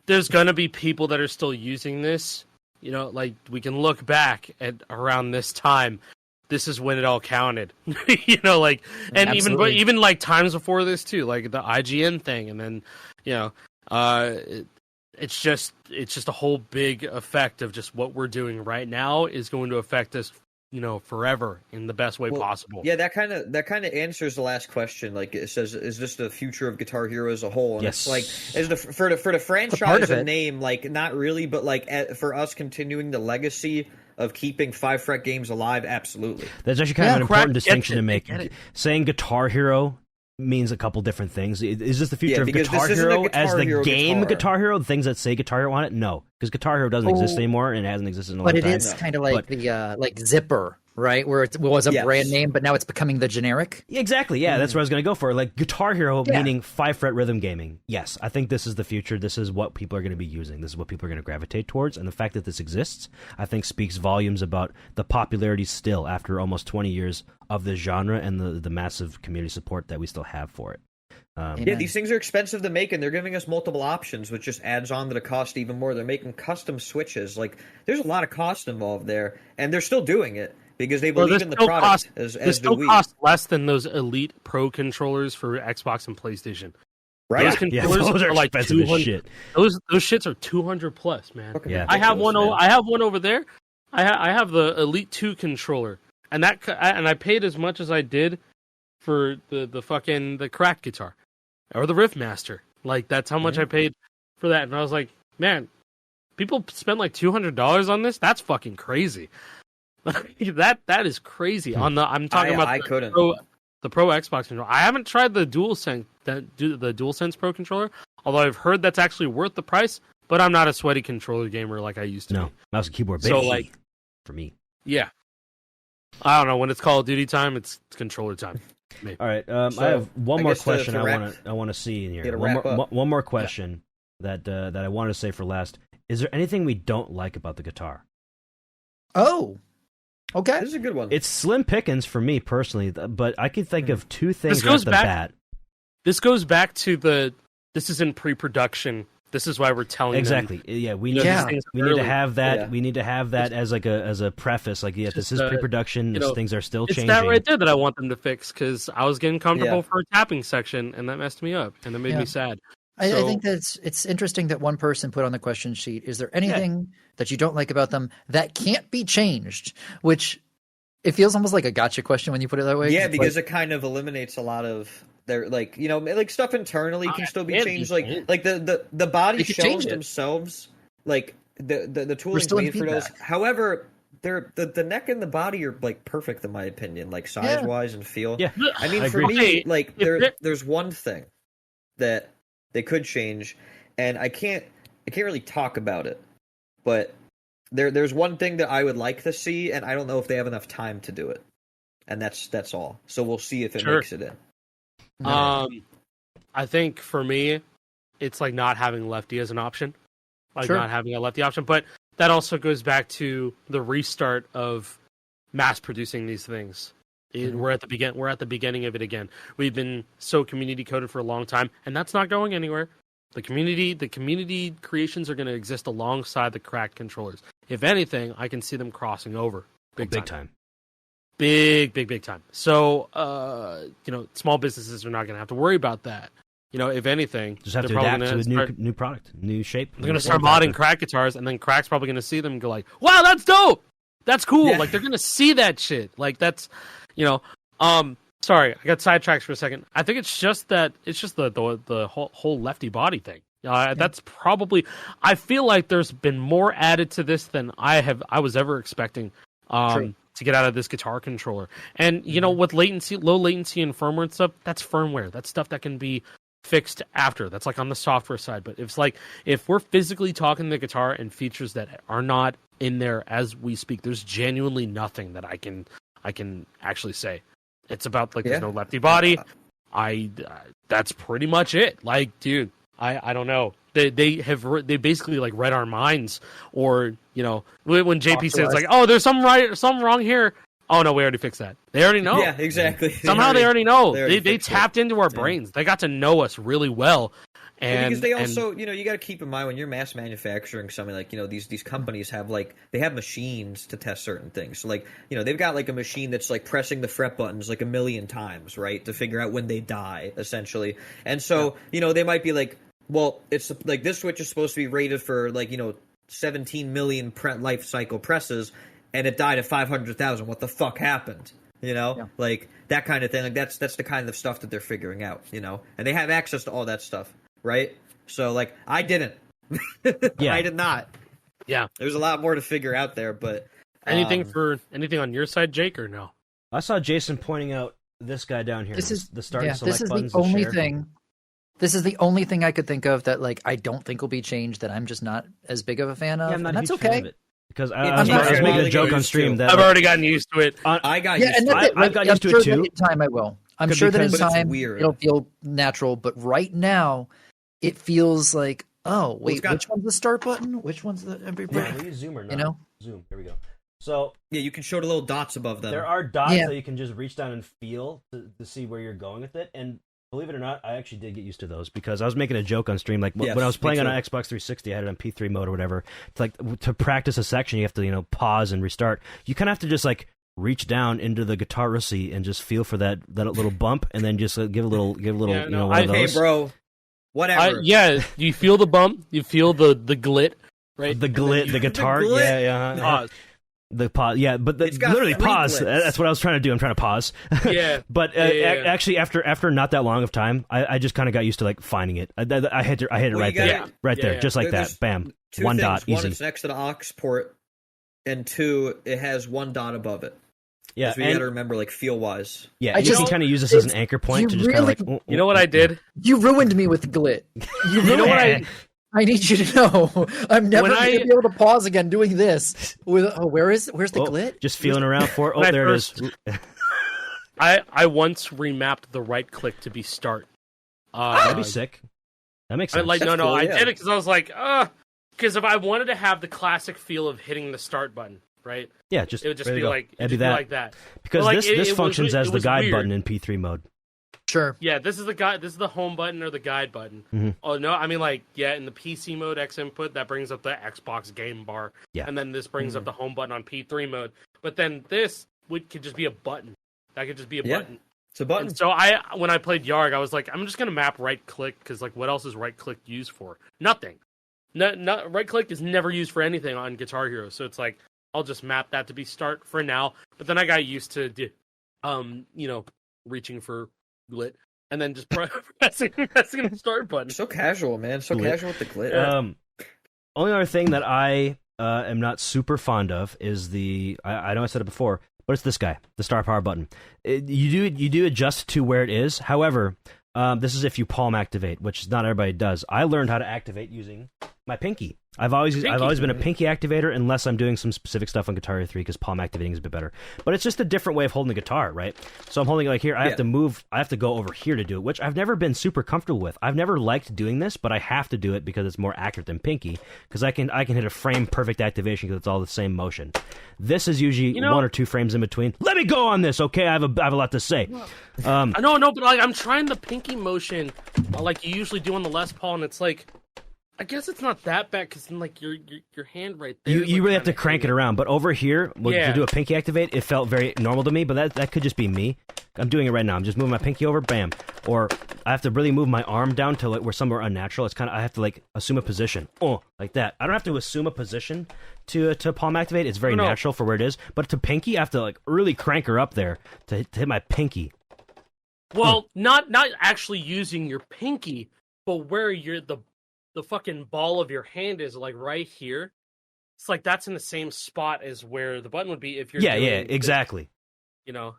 there's gonna be people that are still using this. Like we can look back at around this time. This is when it all counted, and Absolutely. even like times before this too, like the IGN thing, and then it's just a whole big effect of just what we're doing right now is going to affect us, forever in the best way possible. Yeah, that kind of answers the last question. Like it says, is this the future of Guitar Hero as a whole? And yes. It's like for the franchise and name, like not really, but like for us continuing the legacy of keeping 5-fret games alive, absolutely. That's actually kind of an important distinction to make. Saying Guitar Hero means a couple different things. Is this the future of Guitar Hero as the game Guitar Hero? The things that say Guitar Hero on it? No, because Guitar Hero doesn't exist anymore and it hasn't existed in a long time. But it is kind of like the like Zipper, right? Where it was a brand name, but now it's becoming the generic. Exactly, yeah, that's what I was going to go for. Like Guitar Hero, meaning 5-fret rhythm gaming. Yes, I think this is the future. This is what people are going to be using. This is what people are going to gravitate towards. And the fact that this exists, I think, speaks volumes about the popularity still after almost 20 years of the genre and the massive community support that we still have for it. These things are expensive to make, and they're giving us multiple options, which just adds on to the cost even more. They're making custom switches. Like, there's a lot of cost involved there, and they're still doing it because they believe in the product. They still cost less than those Elite Pro controllers for Xbox and PlayStation. Right? Those controllers are like expensive as shit. Those shits are $200 plus, man. Yeah, I have one. I have one over there. I have the Elite 2 controller, and I paid as much as I did for the fucking the cracked guitar or the Riffmaster. Like that's how much I paid for that, and I was like, man, people spend like $200 on this. That's fucking crazy. that is crazy. I'm talking about the Pro Xbox controller. I haven't tried the DualSense Pro controller, although I've heard that's actually worth the price. But I'm not a sweaty controller gamer like I used to be. Mouse and keyboard, baby. So like, for me, yeah. I don't know, when it's Call of Duty time, it's controller time. Maybe. All right, I have one more question I want to see in here. One more question that I wanted to say for last. Is there anything we don't like about the guitar? Oh, okay. This is a good one. It's slim pickings for me personally, but I can think of two things right off the bat. This goes back to this is in pre-production This is why we're telling exactly. them. Yeah, we You need know, to, these things we need to early. have that. Yeah. We need to have that as like a preface. Like, yeah, this is pre-production. you know, Things are still It's changing. that right there that I want them to fix, because I was getting comfortable Yeah. for a tapping section, and that messed me up, and that made me sad. I think that it's interesting that one person put on the question sheet, is there anything that you don't like about them that can't be changed? Which it feels almost like a gotcha question when you put it that way. Yeah, because it kind of eliminates a lot of their, like, you know, like stuff internally can still be changed. Like the body shells themselves, like the tooling's made for those. However, the neck and the body are like perfect in my opinion, like size wise and feel. Yeah, I mean, for me, like there's one thing that they could change, and I can't really talk about it, but there's one thing that I would like to see, and I don't know if they have enough time to do it, and that's all. So we'll see if it makes it in. I think for me, it's like not having lefty as an option, like not having a lefty option. But that also goes back to the restart of mass producing these things. We're at the beginning of it again. We've been so community coded for a long time, and that's not going anywhere. The community creations are going to exist alongside the cracked controllers. If anything, I can see them crossing over big time. Big time. So, you know, small businesses are not going to have to worry about that. You know, if anything, just have to adapt to a new product, new shape. They're going to start modding crack guitars, and then crack's probably going to see them and go like, "Wow, that's dope. That's cool." Like they're going to see that shit. Like that's, you know, sorry, I got sidetracked for a second. I think it's just the whole lefty body thing. That's probably. I feel like there's been more added to this than I was ever expecting. To get out of this guitar controller. And, you know, with low latency and firmware and stuff, that's firmware. That's stuff that can be fixed after. That's like on the software side. But if we're physically talking the guitar and features that are not in there as we speak, there's genuinely nothing that I can actually say. It's about like there's no lefty body. That's pretty much it. Like, dude, I don't know. They basically like read our minds, or you know, when JP says like, "Oh, there's something wrong here." Oh no, we already fixed that. They already know. Yeah, exactly. Somehow they already know. They tapped into our brains. They got to know us really well. And because they also, you know, you got to keep in mind when you're mass manufacturing something, like, you know, these companies have like they have machines to test certain things. So like, you know, they've got like a machine that's like pressing the fret buttons like 1,000,000 times, right, to figure out when they die, essentially. And so, you know, they might be like, well, it's like this switch is supposed to be rated for like, you know, 17 million life cycle presses, and it died at 500,000. What the fuck happened? You know, like that kind of thing. Like that's the kind of stuff that they're figuring out. You know, and they have access to all that stuff, right? So like, I didn't. I did not. Yeah, there's a lot more to figure out there. But anything on your side, Jake, or no? I saw Jason pointing out this guy down here. This is the start and select this is buttons. The only thing. This is the only thing I could think of that, like, I don't think will be changed, that I'm just not as big of a fan of. Yeah, I'm not and a that's huge okay. fan of it. Because I was I'm making a joke on stream that I've already gotten used to it. I got used to it. I've got used to it too. In time I will. I'm sure that in time it'll feel natural, but right now it feels like, oh wait, which one's the start button? Which one's the Yeah, will you zoom or not? You know? Zoom. Here we go. So yeah, you can show the little dots above them. There are dots that you can just reach down and feel to see where you're going with it. And believe it or not, I actually did get used to those because I was making a joke on stream. Like when I was playing on an Xbox 360, I had it on P3 mode or whatever. It's like to practice a section, you have to, you know, pause and restart. You kind of have to just like reach down into the guitar receipt and just feel for that little bump, and then just give a little, you know, one of those. Hey, bro, whatever. You feel the bump, you feel the glit, right? The glit, the guitar, Pause. The pause, but literally pause. That's what I was trying to do. I'm trying to pause. Yeah. But actually, after not that long of time, I just kind of got used to like finding it. I hit it right there, just like that. Bam, one things. dot, one, easy. It's next to the aux port, and two, it has one dot above it. Yeah, so you got to remember, like, feel wise. Yeah, you can kind of use this as an anchor point to just kind of like. You know what I did? You ruined me with glit. You know what I need you to know. I'm never going to be able to pause again doing this. Where's the glit? Just feeling around for it. Oh, there it is. I once remapped the right click to be start. That'd be sick. That makes sense. I did it because I was like, because if I wanted to have the classic feel of hitting the start button, right? Yeah, it would just be like, like that. Because like, this functions as the guide button in P3 mode. Sure. Yeah, this is the guide. This is the home button or the guide button. Mm-hmm. Oh no, I mean like in the PC mode X input that brings up the Xbox game bar. Yeah. And then this brings up the home button on P3 mode. But then this could just be a button. That could just be a button. It's a button. And so when I played Yarg, I was like, I'm just gonna map right click because like what else is right click used for? Nothing. No, right click is never used for anything on Guitar Hero. So it's like I'll just map that to be start for now. But then I got used to reaching for glit and then just pressing the start button. So casual, man. So casual with the glit. Only other thing that I am not super fond of is I know I said it before, but it's this guy, the star power button. You do adjust to where it is. However, this is if you palm activate, which not everybody does. I learned how to activate using my pinky. I've always been a pinky activator unless I'm doing some specific stuff on Guitar Hero 3 because palm activating is a bit better. But it's just a different way of holding the guitar, right? So I'm holding it like here. I have to go over here to do it, which I've never been super comfortable with. I've never liked doing this, but I have to do it because it's more accurate than pinky because I can hit a frame perfect activation because it's all the same motion. This is usually 1 or 2 frames in between. Let me go on this, okay? I have a lot to say. No, but like I'm trying the pinky motion like you usually do on the Les Paul, and it's like. I guess it's not that bad because like your hand right there. You really have to crank it around, but over here, to do a pinky activate, it felt very normal to me. But that could just be me. I'm doing it right now. I'm just moving my pinky over, bam. Or I have to really move my arm down to like where somewhere unnatural. It's kind of I have to like assume a position, like that. I don't have to assume a position to palm activate. It's very natural for where it is. But to pinky, I have to like really crank her up there to hit my pinky. Well, not actually using your pinky, but where the fucking ball of your hand is like right here. It's like that's in the same spot as where the button would be if you're exactly. Yeah,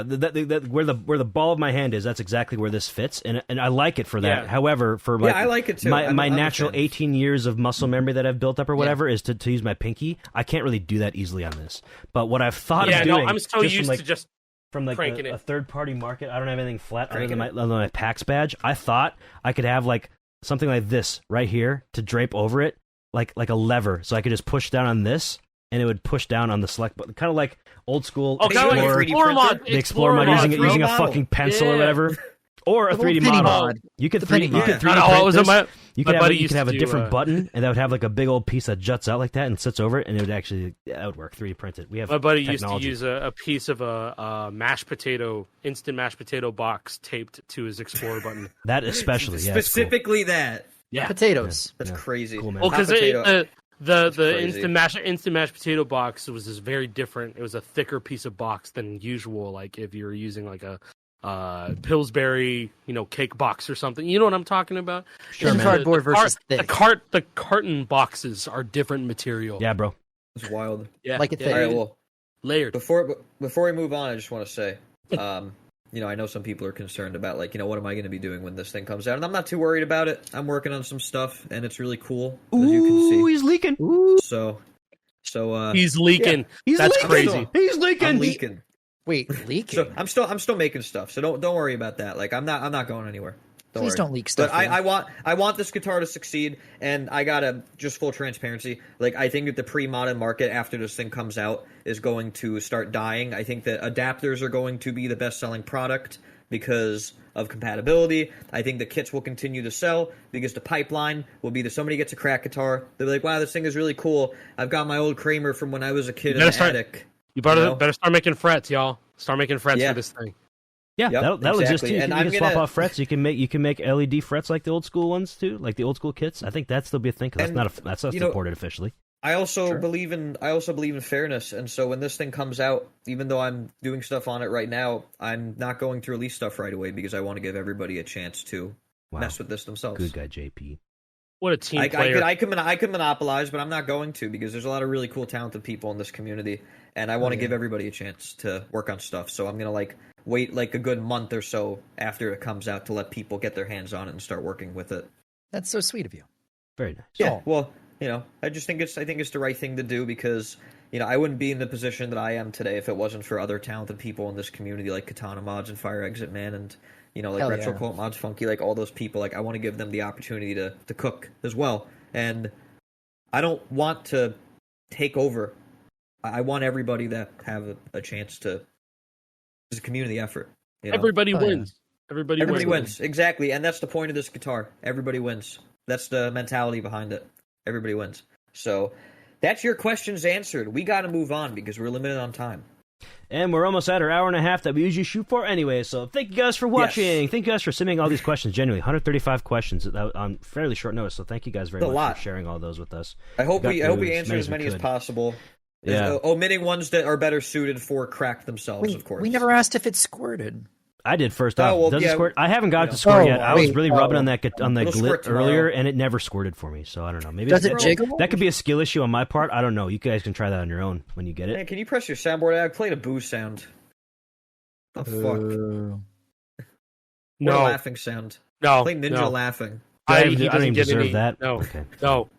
where the ball of my hand is, that's exactly where this fits, and I like it for that. However, for I like it too. My natural 18 years of muscle memory that I've built up or whatever is to use my pinky. I can't really do that easily on this. But what I've thought of doing, I'm so used to just from like a third-party market, I don't have anything flat other than Cranking my PAX badge. I thought I could have like something like this right here to drape over it, like a lever, so I could just push down on this, and it would push down on the select button, kind of like old school Explorer mod. The Explorer mod using a fucking pencil or whatever, or a 3D model. You could 3D print this. You could have a different button, and that would have like a big old piece that juts out like that and sits over it, and it would actually that would work 3D printed. We have my buddy technology. used to use a piece of a instant mashed potato box taped to his Explorer button. That especially, specifically that. Yeah, potatoes. That's crazy. Cool, man. Well, because the instant mashed potato box was just very different. It was a thicker piece of box than usual. Like if you're using like a Pillsbury, cake box or something. You know what I'm talking about? Sure, cardboard versus thick. The carton boxes are different material. Yeah, bro. It's wild. Yeah, like a thick. All right, well, layered. Before we move on, I just want to say, I know some people are concerned about what am I going to be doing when this thing comes out, and I'm not too worried about it. I'm working on some stuff, and it's really cool. As you can see. He's leaking. So he's leaking. Yeah. That's leaking. crazy. He's leaking. I'm leaking. Wait, leaking? So I'm still making stuff. So don't worry about that. Like I'm not going anywhere. Please don't leak stuff. But I want this guitar to succeed, and I gotta just full transparency. Like I think that the pre-modded market after this thing comes out is going to start dying. I think that adapters are going to be the best-selling product because of compatibility. I think the kits will continue to sell because the pipeline will be that somebody gets a crack guitar. They'll be like, "Wow, this thing is really cool. I've got my old Kramer from when I was a kid in the attic." You better start making frets, y'all. Start making frets for this thing. Yeah, that'll exist too. You And can swap off frets. You can make LED frets like the old school ones too, like the old school kits. I think that's still be a thing because that's not supported officially. I also believe in fairness, and so when this thing comes out, even though I'm doing stuff on it right now, I'm not going to release stuff right away because I want to give everybody a chance to mess with this themselves. Good guy, JP. What a team player! I could monopolize, but I'm not going to because there's a lot of really cool, talented people in this community, and I want to give everybody a chance to work on stuff. So I'm gonna wait a good month or so after it comes out to let people get their hands on it and start working with it. That's so sweet of you. Very nice. Yeah. Well, I just think it's the right thing to do because I wouldn't be in the position that I am today if it wasn't for other talented people in this community like Katana Mods and Fire Exit Man and Retro Cult Mods Funky, like all those people. Like I want to give them the opportunity to cook as well, and I don't want to take over. I want everybody to have a chance to. It's a community effort. Everybody wins. Everybody wins. Exactly, and that's the point of this guitar. Everybody wins. That's the mentality behind it. Everybody wins. So that's your questions answered. We got to move on because we're limited on time. And we're almost at our hour and a half that we usually shoot for anyway. So thank you guys for watching. Yes. Thank you guys for submitting all these questions. Genuinely, 135 questions on fairly short notice. So thank you guys very much for sharing all those with us. I hope we answered as many as possible. Yeah. Omitting ones that are better suited for crack themselves, of course. We never asked if it squirted. I did first off. Does it squirt? I haven't got it to squirt yet. I was really rubbing on that glit earlier, and it never squirted for me. So I don't know. Maybe does it jiggle? That could be a skill issue on my part. I don't know. You guys can try that on your own when you get it. Hey, can you press your soundboard? I played a boo sound. The fuck? No laughing sound. No, play Ninja laughing. I don't even deserve that. No, okay. No.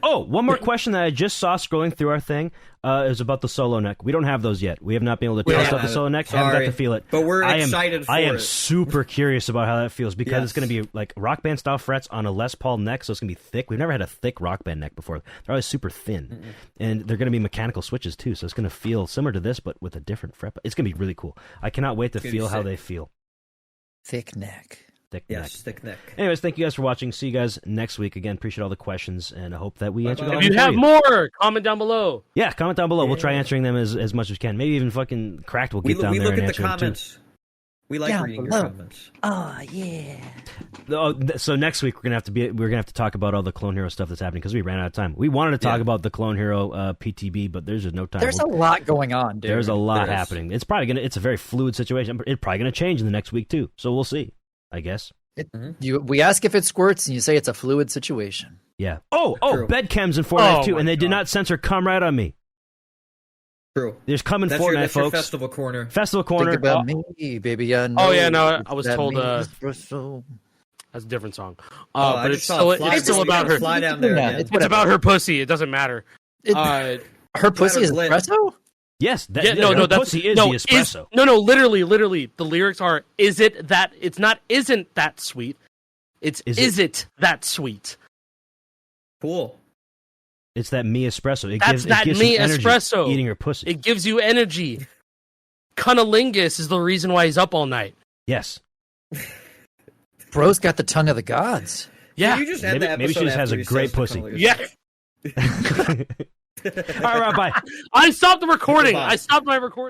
Oh, one more question that I just saw scrolling through our thing is about the solo neck. We don't have those yet. We have not been able to test out the solo neck. I haven't got to feel it. But we're excited for it. I am super curious about how that feels because it's going to be like rock band style frets on a Les Paul neck, so it's going to be thick. We've never had a thick rock band neck before. They're always super thin. And they're going to be mechanical switches too, so it's going to feel similar to this but with a different fret. It's going to be really cool. I cannot wait to feel how they feel. Thick neck. Thick neck. Anyways, thank you guys for watching. See you guys next week. Again, appreciate all the questions, and I hope that we answered all of them. If you have more, comment down below. Yeah, comment down below. We'll try answering them as much as we can. Maybe even fucking Cracked will get down there and answer them too. We like reading your comments. Oh yeah. So next week we're gonna have to talk about all the Clone Hero stuff that's happening because we ran out of time. We wanted to talk about the Clone Hero PTB, but there's just no time. There's a lot going on, dude. There's a lot happening. It's a very fluid situation. It's probably gonna change in the next week too. So we'll see. I guess. We ask if it squirts, and you say it's a fluid situation. Yeah. Bed chems in Fortnite too, and they did not censor "Come Right on Me." True. There's "Come" in Fortnite, that's folks. Your festival corner. Festival corner. Think about me, baby. I was told. That's a different song. But it's still about her. Fly down there. It's about her pussy. It doesn't matter. Her pussy is espresso. Yes, her pussy is the espresso. Literally, the lyrics are, isn't that sweet? It's, is it that sweet? Cool. It's that me espresso. It gives me espresso. Eating her pussy. It gives you energy. Cunnilingus is the reason why he's up all night. Yes. Bro's got the tongue of the gods. Yeah. Can you just end the episode maybe she just has a great pussy. Yeah. All right, bye. I stopped the recording. I stopped my recording.